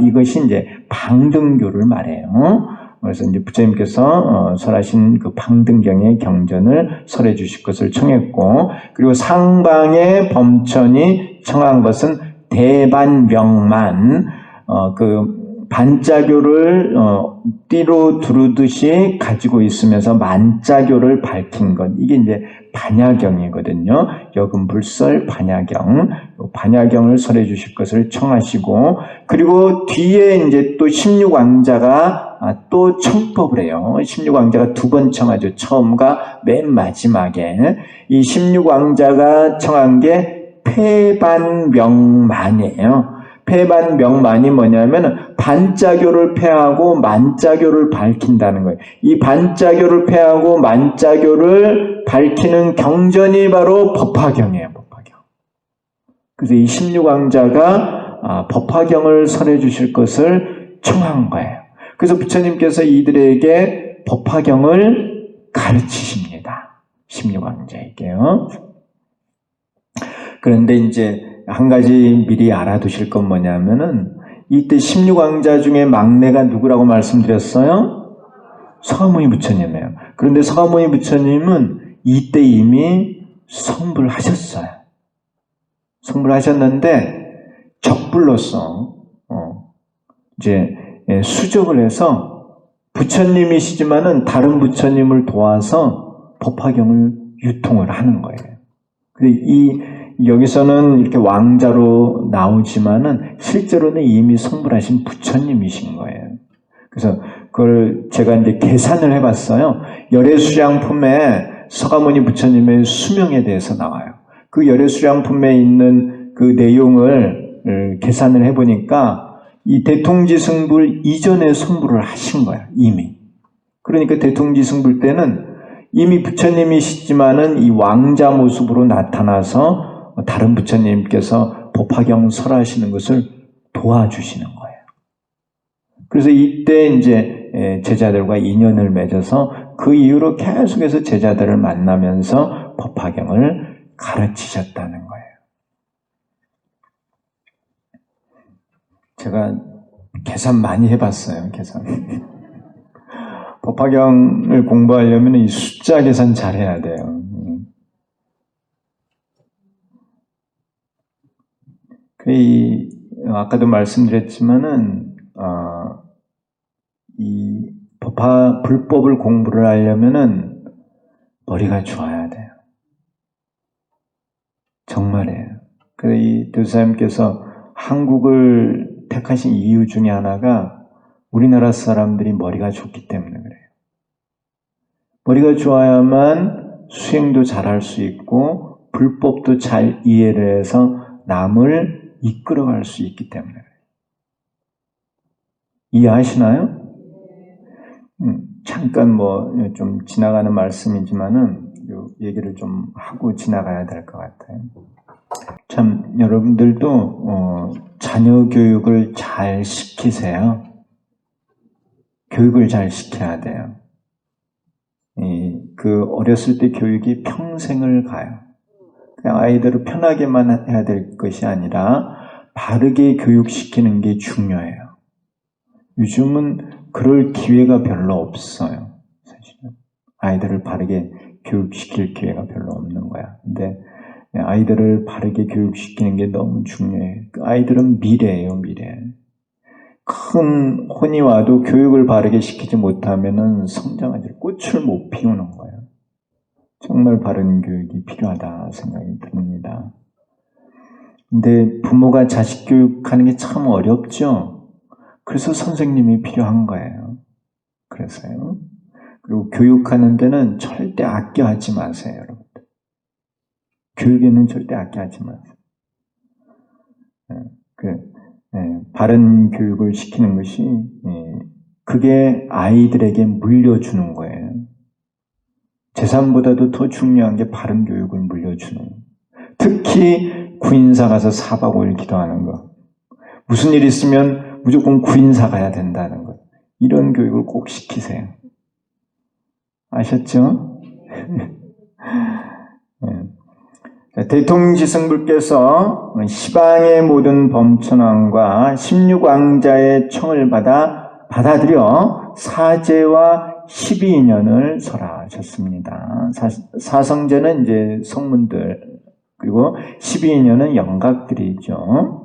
이것이 이제 방등교를 말해요. 그래서 이제 부처님께서 설하신 그 방등경의 경전을 설해 주실 것을 청했고, 그리고 상방의 범천이 청한 것은 대반명만, 그 반자교를 띠로 두르듯이 가지고 있으면서 만자교를 밝힌 것, 이게 이제 반야경이거든요. 여금불설 반야경, 반야경을 설해 주실 것을 청하시고, 그리고 뒤에 이제 또 16왕자가 또 청법을 해요. 16왕자가 두 번 청하죠. 처음과 맨 마지막에. 이 16왕자가 청한 게 폐반명만이에요. 폐반명만이 뭐냐면 반자교를 폐하고 만자교를 밝힌다는 거예요. 이 반자교를 폐하고 만자교를 밝히는 경전이 바로 법화경이에요. 법화경. 그래서 이 16왕자가 법화경을 설해 주실 것을 청한 거예요. 그래서 부처님께서 이들에게 법화경을 가르치십니다. 16왕자에게요. 그런데 이제 한 가지 미리 알아두실 건 뭐냐면은 이때 16왕자 중에 막내가 누구라고 말씀드렸어요? 서가모니 부처님이에요. 그런데 서가모니 부처님은 이때 이미 성불하셨어요. 성불하셨는데 적불로서 이제 수적을 해서 부처님이시지만은 다른 부처님을 도와서 법화경을 유통을 하는 거예요. 여기서는 이렇게 왕자로 나오지만은 실제로는 이미 성불하신 부처님이신 거예요. 그래서 그걸 제가 이제 계산을 해봤어요. 열애수량품에 서가모니 부처님의 수명에 대해서 나와요. 그 열애수량품에 있는 그 내용을 계산을 해보니까 이 대통지승불 이전에 성불을 하신 거예요. 이미. 그러니까 대통지승불 때는 이미 부처님이시지만은 이 왕자 모습으로 나타나서 다른 부처님께서 법화경 설하시는 것을 도와주시는 거예요. 그래서 이때 이제 제자들과 인연을 맺어서 그 이후로 계속해서 제자들을 만나면서 법화경을 가르치셨다는 거예요. 제가 계산 많이 해봤어요. 계산. 법화경을 공부하려면 이 숫자 계산 잘해야 돼요. 아까도 말씀드렸지만은 이 불법을 공부를 하려면은 머리가 좋아야 돼요. 정말이에요. 그래서 이 교수님께서 한국을 택하신 이유 중에 하나가 우리나라 사람들이 머리가 좋기 때문에 그래요. 머리가 좋아야만 수행도 잘할 수 있고 불법도 잘 이해를 해서 남을 이끌어갈 수 있기 때문에 그래요. 이해하시나요? 잠깐 좀 지나가는 말씀이지만은 이 얘기를 좀 하고 지나가야 될 것 같아요. 참 여러분들도 자녀 교육을 잘 시키세요. 교육을 잘 시켜야 돼요. 그 어렸을 때 교육이 평생을 가요. 그냥 아이들을 편하게만 해야 될 것이 아니라 바르게 교육시키는 게 중요해요. 요즘은 그럴 기회가 별로 없어요. 사실은. 아이들을 바르게 교육시킬 기회가 별로 없는 거야. 근데 아이들을 바르게 교육시키는 게 너무 중요해. 그 아이들은 미래예요, 미래. 큰 혼이 와도 교육을 바르게 시키지 못하면은 성장하지 꽃을 못 피우는 거예요. 정말 바른 교육이 필요하다 생각이 듭니다. 근데 부모가 자식 교육하는 게 참 어렵죠. 그래서 선생님이 필요한 거예요. 그래서요. 그리고 교육하는 데는 절대 아껴하지 마세요, 여러분. 교육에는 절대 아껴하지 마세요. 바른 교육을 시키는 것이 그게 아이들에게 물려주는 거예요. 재산보다도 더 중요한 게 바른 교육을 물려주는 거예요. 특히 구인사 가서 4박 5일 기도하는 거. 무슨 일 있으면 무조건 구인사 가야 된다는 것. 이런 교육을 꼭 시키세요. 아셨죠? 대통지승불께서 시방의 모든 범천왕과 16왕자의 청을 받아들여 사제와 12인연을 설하셨습니다. 사성제는 이제 성문들, 그리고 12인연은 영각들이죠.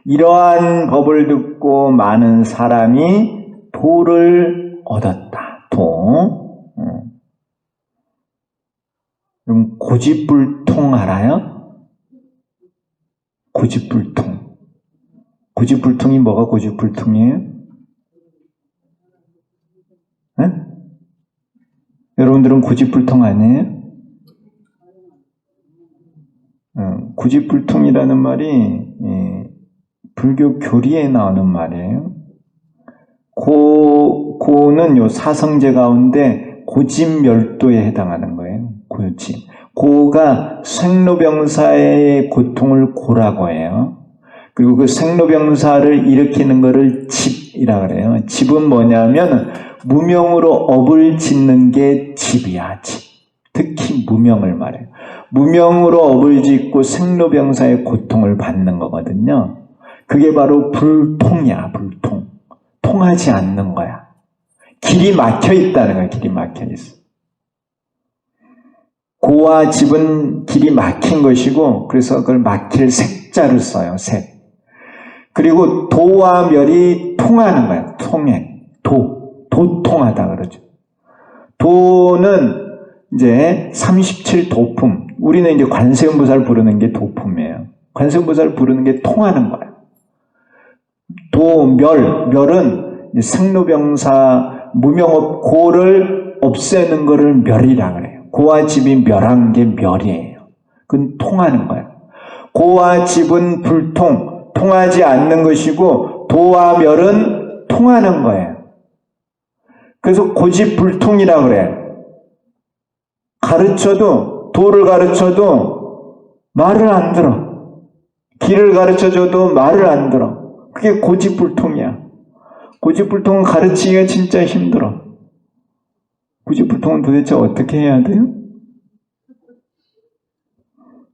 이러한 법을 듣고 많은 사람이 도를 얻었다. 도. 그럼 고집불통 알아요? 고집불통. 고집불통이 뭐가 고집불통이에요? 네? 여러분들은 고집불통 아니에요? 고집불통이라는 말이 불교 교리에 나오는 말이에요. 고는 요 사성제 가운데 고집멸도에 해당하는 거예요. 고집. 고가 생로병사의 고통을 고라고 해요. 그리고 그 생로병사를 일으키는 것을 집이라 그래요. 집은 뭐냐면 무명으로 업을 짓는 게 집이야, 집. 특히 무명을 말해요. 무명으로 업을 짓고 생로병사의 고통을 받는 거거든요. 그게 바로 불통이야, 불통. 통하지 않는 거야. 길이 막혀 있다는 거야, 길이 막혀 있어. 고와 집은 길이 막힌 것이고, 그래서 그걸 막힐 색자를 써요, 색. 그리고 도와 멸이 통하는 거야, 통해. 도통하다 그러죠. 도는 이제 37도품. 우리는 이제 관세음보살 부르는 게 도품이에요. 관세음보살 부르는 게 통하는 거야. 멸은 생로병사 무명업 고를 없애는 거를 멸이라 그래요. 고와 집이 멸한 게 멸이에요. 그건 통하는 거야. 고와 집은 불통, 통하지 않는 것이고 도와 멸은 통하는 거예요. 그래서 고집불통이라 그래요. 가르쳐도, 도를 가르쳐도 말을 안 들어. 길을 가르쳐줘도 말을 안 들어. 그게 고집불통이야. 고집불통은 가르치기가 진짜 힘들어. 고집불통은 도대체 어떻게 해야 돼요?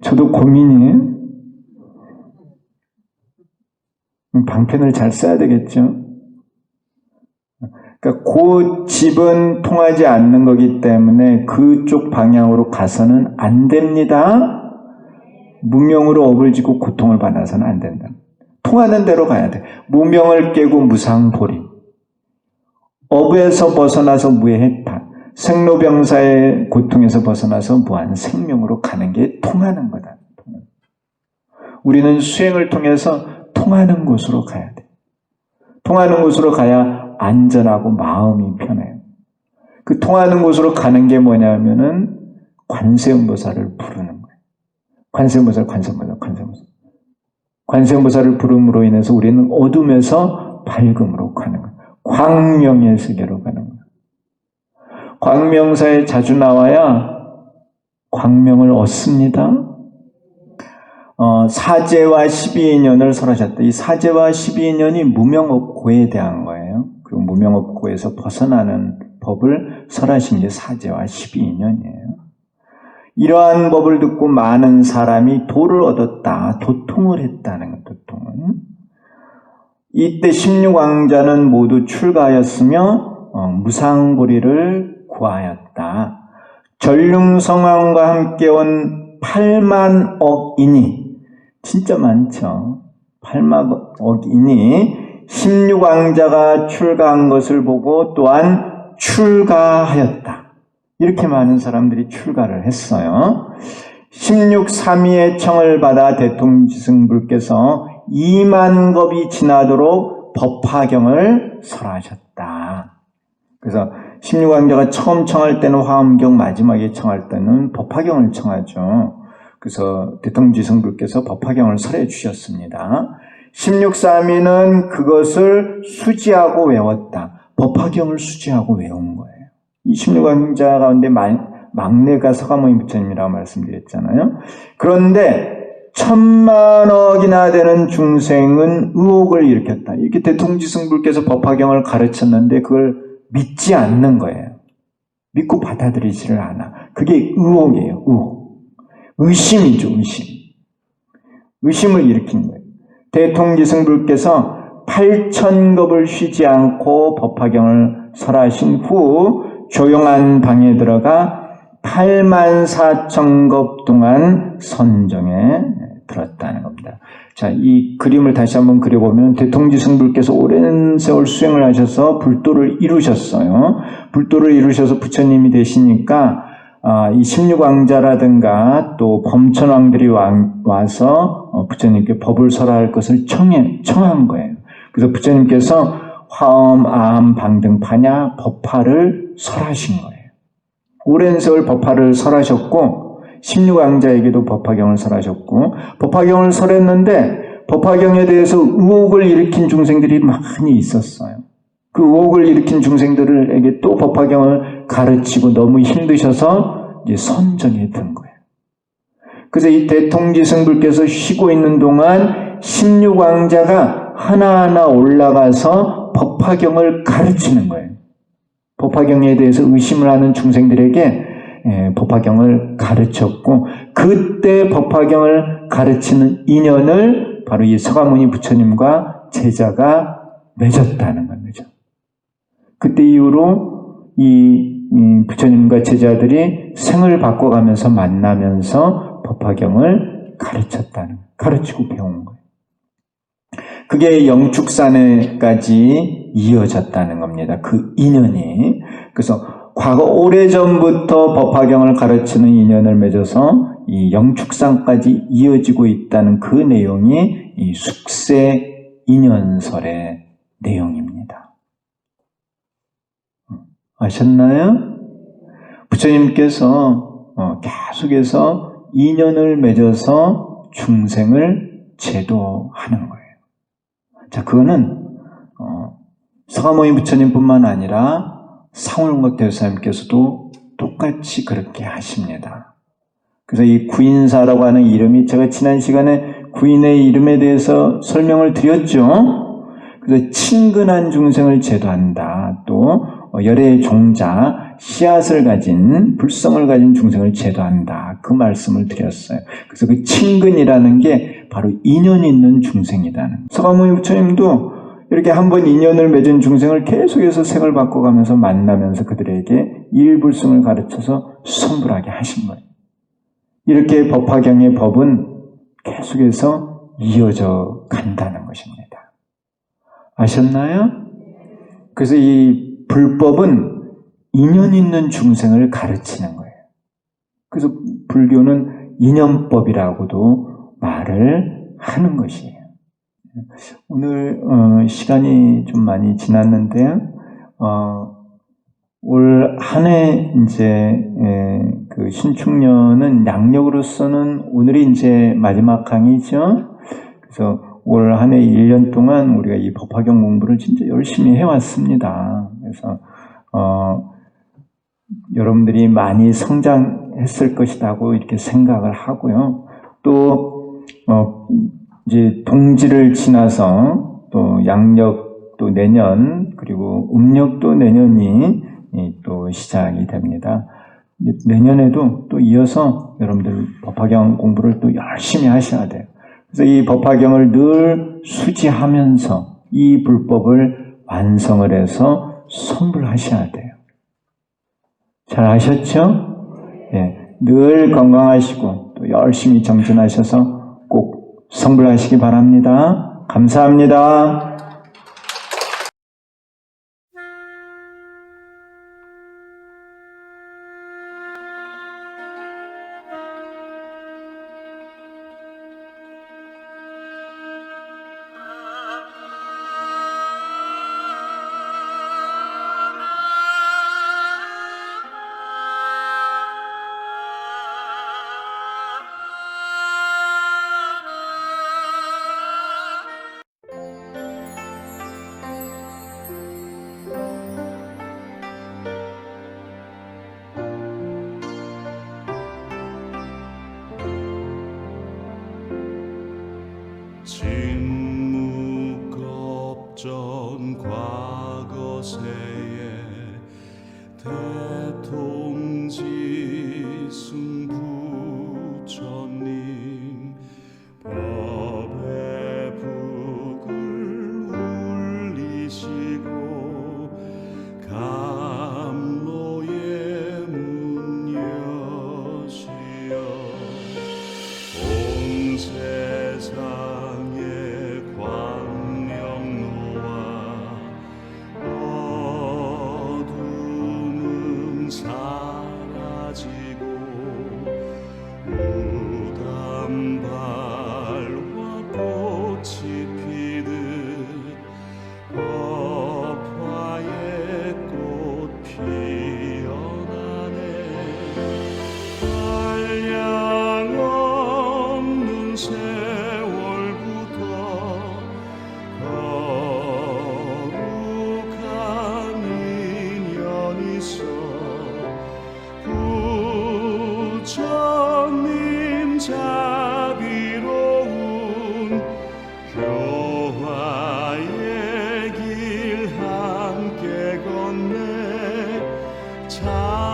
저도 고민이에요. 방편을 잘 써야 되겠죠. 그러니까 고집은 통하지 않는 거기 때문에 그쪽 방향으로 가서는 안 됩니다. 무명으로 업을 짓고 고통을 받아서는 안 된다. 통하는 대로 가야 돼. 무명을 깨고 무상보리. 업에서 벗어나서 무해해탈. 생로병사의 고통에서 벗어나서 무한 생명으로 가는 게 통하는 거다. 우리는 수행을 통해서 통하는 곳으로 가야 돼. 통하는 곳으로 가야 안전하고 마음이 편해요. 그 통하는 곳으로 가는 게 뭐냐면은 관세음보살을 부르는 거예요. 관세음보살. 관세음보살을 부름으로 인해서 우리는 어둠에서 밝음으로 가는 거예요. 광명의 세계로 가는 거예요. 광명사에 자주 나와야 광명을 얻습니다. 사제와 12인연을 설하셨다. 이 사제와 12인연이 무명업고에 대한 거예요. 그리고 무명업고에서 벗어나는 법을 설하신 게 사제와 12인연이에요. 이러한 법을 듣고 많은 사람이 도를 얻었다. 도통을 했다는 것, 도통은. 이때 16왕자는 모두 출가하였으며 무상보리를 구하였다. 전륜성왕과 함께 온 8만억인이 진짜 많죠. 8만억인이 16왕자가 출가한 것을 보고 또한 출가하였다. 이렇게 많은 사람들이 출가를 했어요. 16삼위의 청을 받아 대통지승불께서 2만 겁이 지나도록 법화경을 설하셨다. 그래서 16왕자가 처음 청할 때는 화엄경, 마지막에 청할 때는 법화경을 청하죠. 그래서 대통지승불께서 법화경을 설해 주셨습니다. 16삼위는 그것을 수지하고 외웠다. 법화경을 수지하고 외운 거예요. 이 16왕자 가운데 막내가 서가모니 부처님이라고 말씀드렸잖아요. 그런데 1000만억이나 되는 중생은 의혹을 일으켰다. 이렇게 대통지승불께서 법화경을 가르쳤는데 그걸 믿지 않는 거예요. 믿고 받아들이지를 않아. 그게 의혹이에요. 의혹. 의심이죠. 의심을 일으킨 거예요. 대통지승불께서 8000겁을 쉬지 않고 법화경을 설하신 후 조용한 방에 들어가 84,000겁 동안 선정에 들었다는 겁니다. 자, 이 그림을 다시 한번 그려보면 대통지승불께서 오랜 세월 수행을 하셔서 불도를 이루셨어요. 불도를 이루셔서 부처님이 되시니까 이 16왕자라든가 또 범천왕들이 와서 부처님께 법을 설할 것을 청한 거예요. 그래서 부처님께서 화엄, 아함, 방등, 파냐, 법화를 설하신 거예요. 오랜 세월 법화를 설하셨고 16왕자에게도 법화경을 설하셨고, 법화경을 설했는데 법화경에 대해서 의혹을 일으킨 중생들이 많이 있었어요. 그 의혹을 일으킨 중생들에게 또 법화경을 가르치고 너무 힘드셔서 이제 선정에 든 거예요. 그래서 이 대통지승불께서 쉬고 있는 동안 16왕자가 하나하나 올라가서 법화경을 가르치는 거예요. 법화경에 대해서 의심을 하는 중생들에게 법화경을 가르쳤고, 그때 법화경을 가르치는 인연을 바로 이 서가모니 부처님과 제자가 맺었다는 겁니다. 그때 이후로 이 부처님과 제자들이 생을 바꿔가면서 만나면서 법화경을 가르치고 배운 거예요. 그게 영축산에까지 이어졌다는 겁니다. 그 인연이. 그래서 과거 오래전부터 법화경을 가르치는 인연을 맺어서 이 영축산까지 이어지고 있다는 그 내용이 이 숙세 인연설의 내용입니다. 아셨나요? 부처님께서 계속해서 인연을 맺어서 중생을 제도하는 거예요. 자, 그거는 서가모니 부처님뿐만 아니라 상울공각 대사님께서도 똑같이 그렇게 하십니다. 그래서 이 구인사라고 하는 이름이, 제가 지난 시간에 구인의 이름에 대해서 설명을 드렸죠. 그래서 친근한 중생을 제도한다. 또 열의 종자, 씨앗을 가진, 불성을 가진 중생을 제도한다. 그 말씀을 드렸어요. 그래서 그 친근이라는 게 바로 인연 있는 중생이라는. 서가모니 부처님도 이렇게 한번 인연을 맺은 중생을 계속해서 생을 바꿔가면서 만나면서 그들에게 일불성을 가르쳐서 성불하게 하신 거예요. 이렇게 법화경의 법은 계속해서 이어져 간다는 것입니다. 아셨나요? 그래서 이 불법은 인연 있는 중생을 가르치는 거예요. 그래서 불교는 인연법이라고도 말을 하는 것이에요. 오늘 시간이 좀 많이 지났는데요. 올 한 해 이제 그 신축년은 양력으로서는 오늘이 이제 마지막 강의죠. 그래서 올 한 해 1년 동안 우리가 이 법화경 공부를 진짜 열심히 해왔습니다. 그래서 여러분들이 많이 성장했을 것이라고 이렇게 생각을 하고요. 또 이제 동지를 지나서 또 양력 또 내년, 그리고 음력도 내년이 또 시작이 됩니다. 내년에도 또 이어서 여러분들 법화경 공부를 또 열심히 하셔야 돼요. 그래서 이 법화경을 늘 수지하면서 이 불법을 완성을 해서 성불하셔야 돼요. 잘 아셨죠? 네, 늘 건강하시고 또 열심히 정진하셔서 꼭 성불하시기 바랍니다. 감사합니다.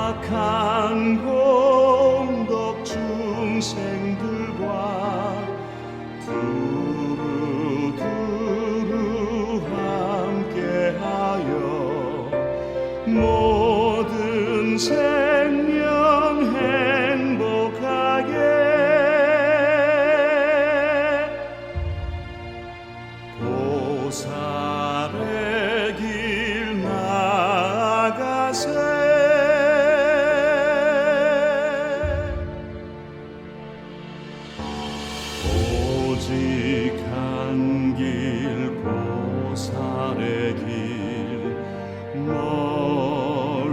악한 공덕 중생들과 두루두루 함께하여 모든 생명 행복하게 보살의 길 나아가세. 오직한 길 보살의 길 멀고도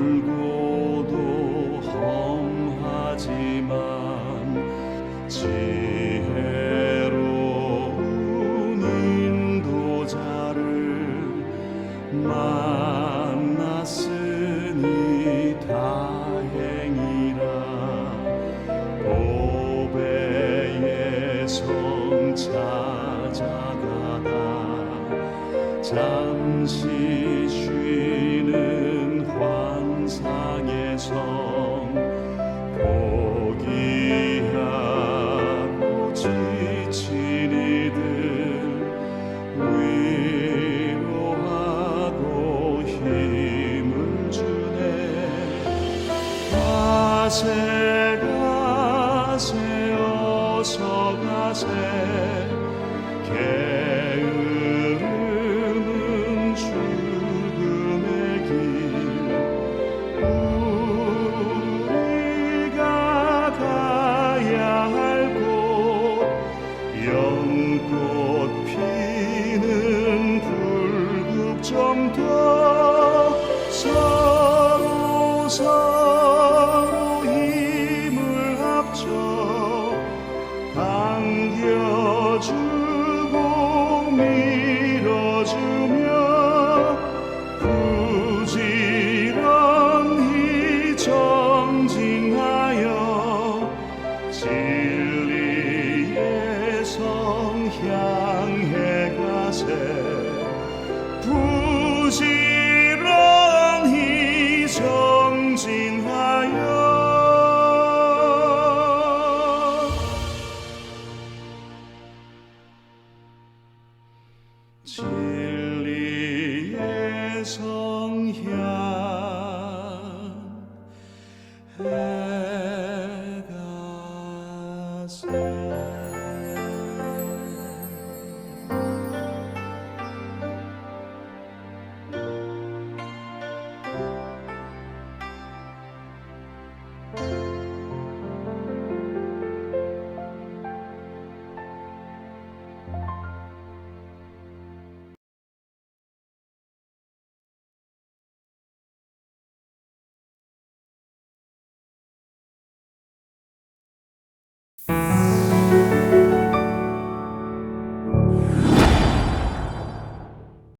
험하지만 지혜로운 인도자를 만났으니 다행이라. 보배의 성 찾아가다 잠시 쉬는 환상의 성 포기하고 지친 이들 위로하고 힘을 주네. 가세 가세 어서 가세. 게으름은 죽음의 길. 우리가 가야 할 곳 연꽃 피는 불국정터. 서로 힘을 합쳐 당겨주고 밀어주며 부지런히 정진하여 진리의 성 향해 가세. 부지런히 정진하여 진리의 성향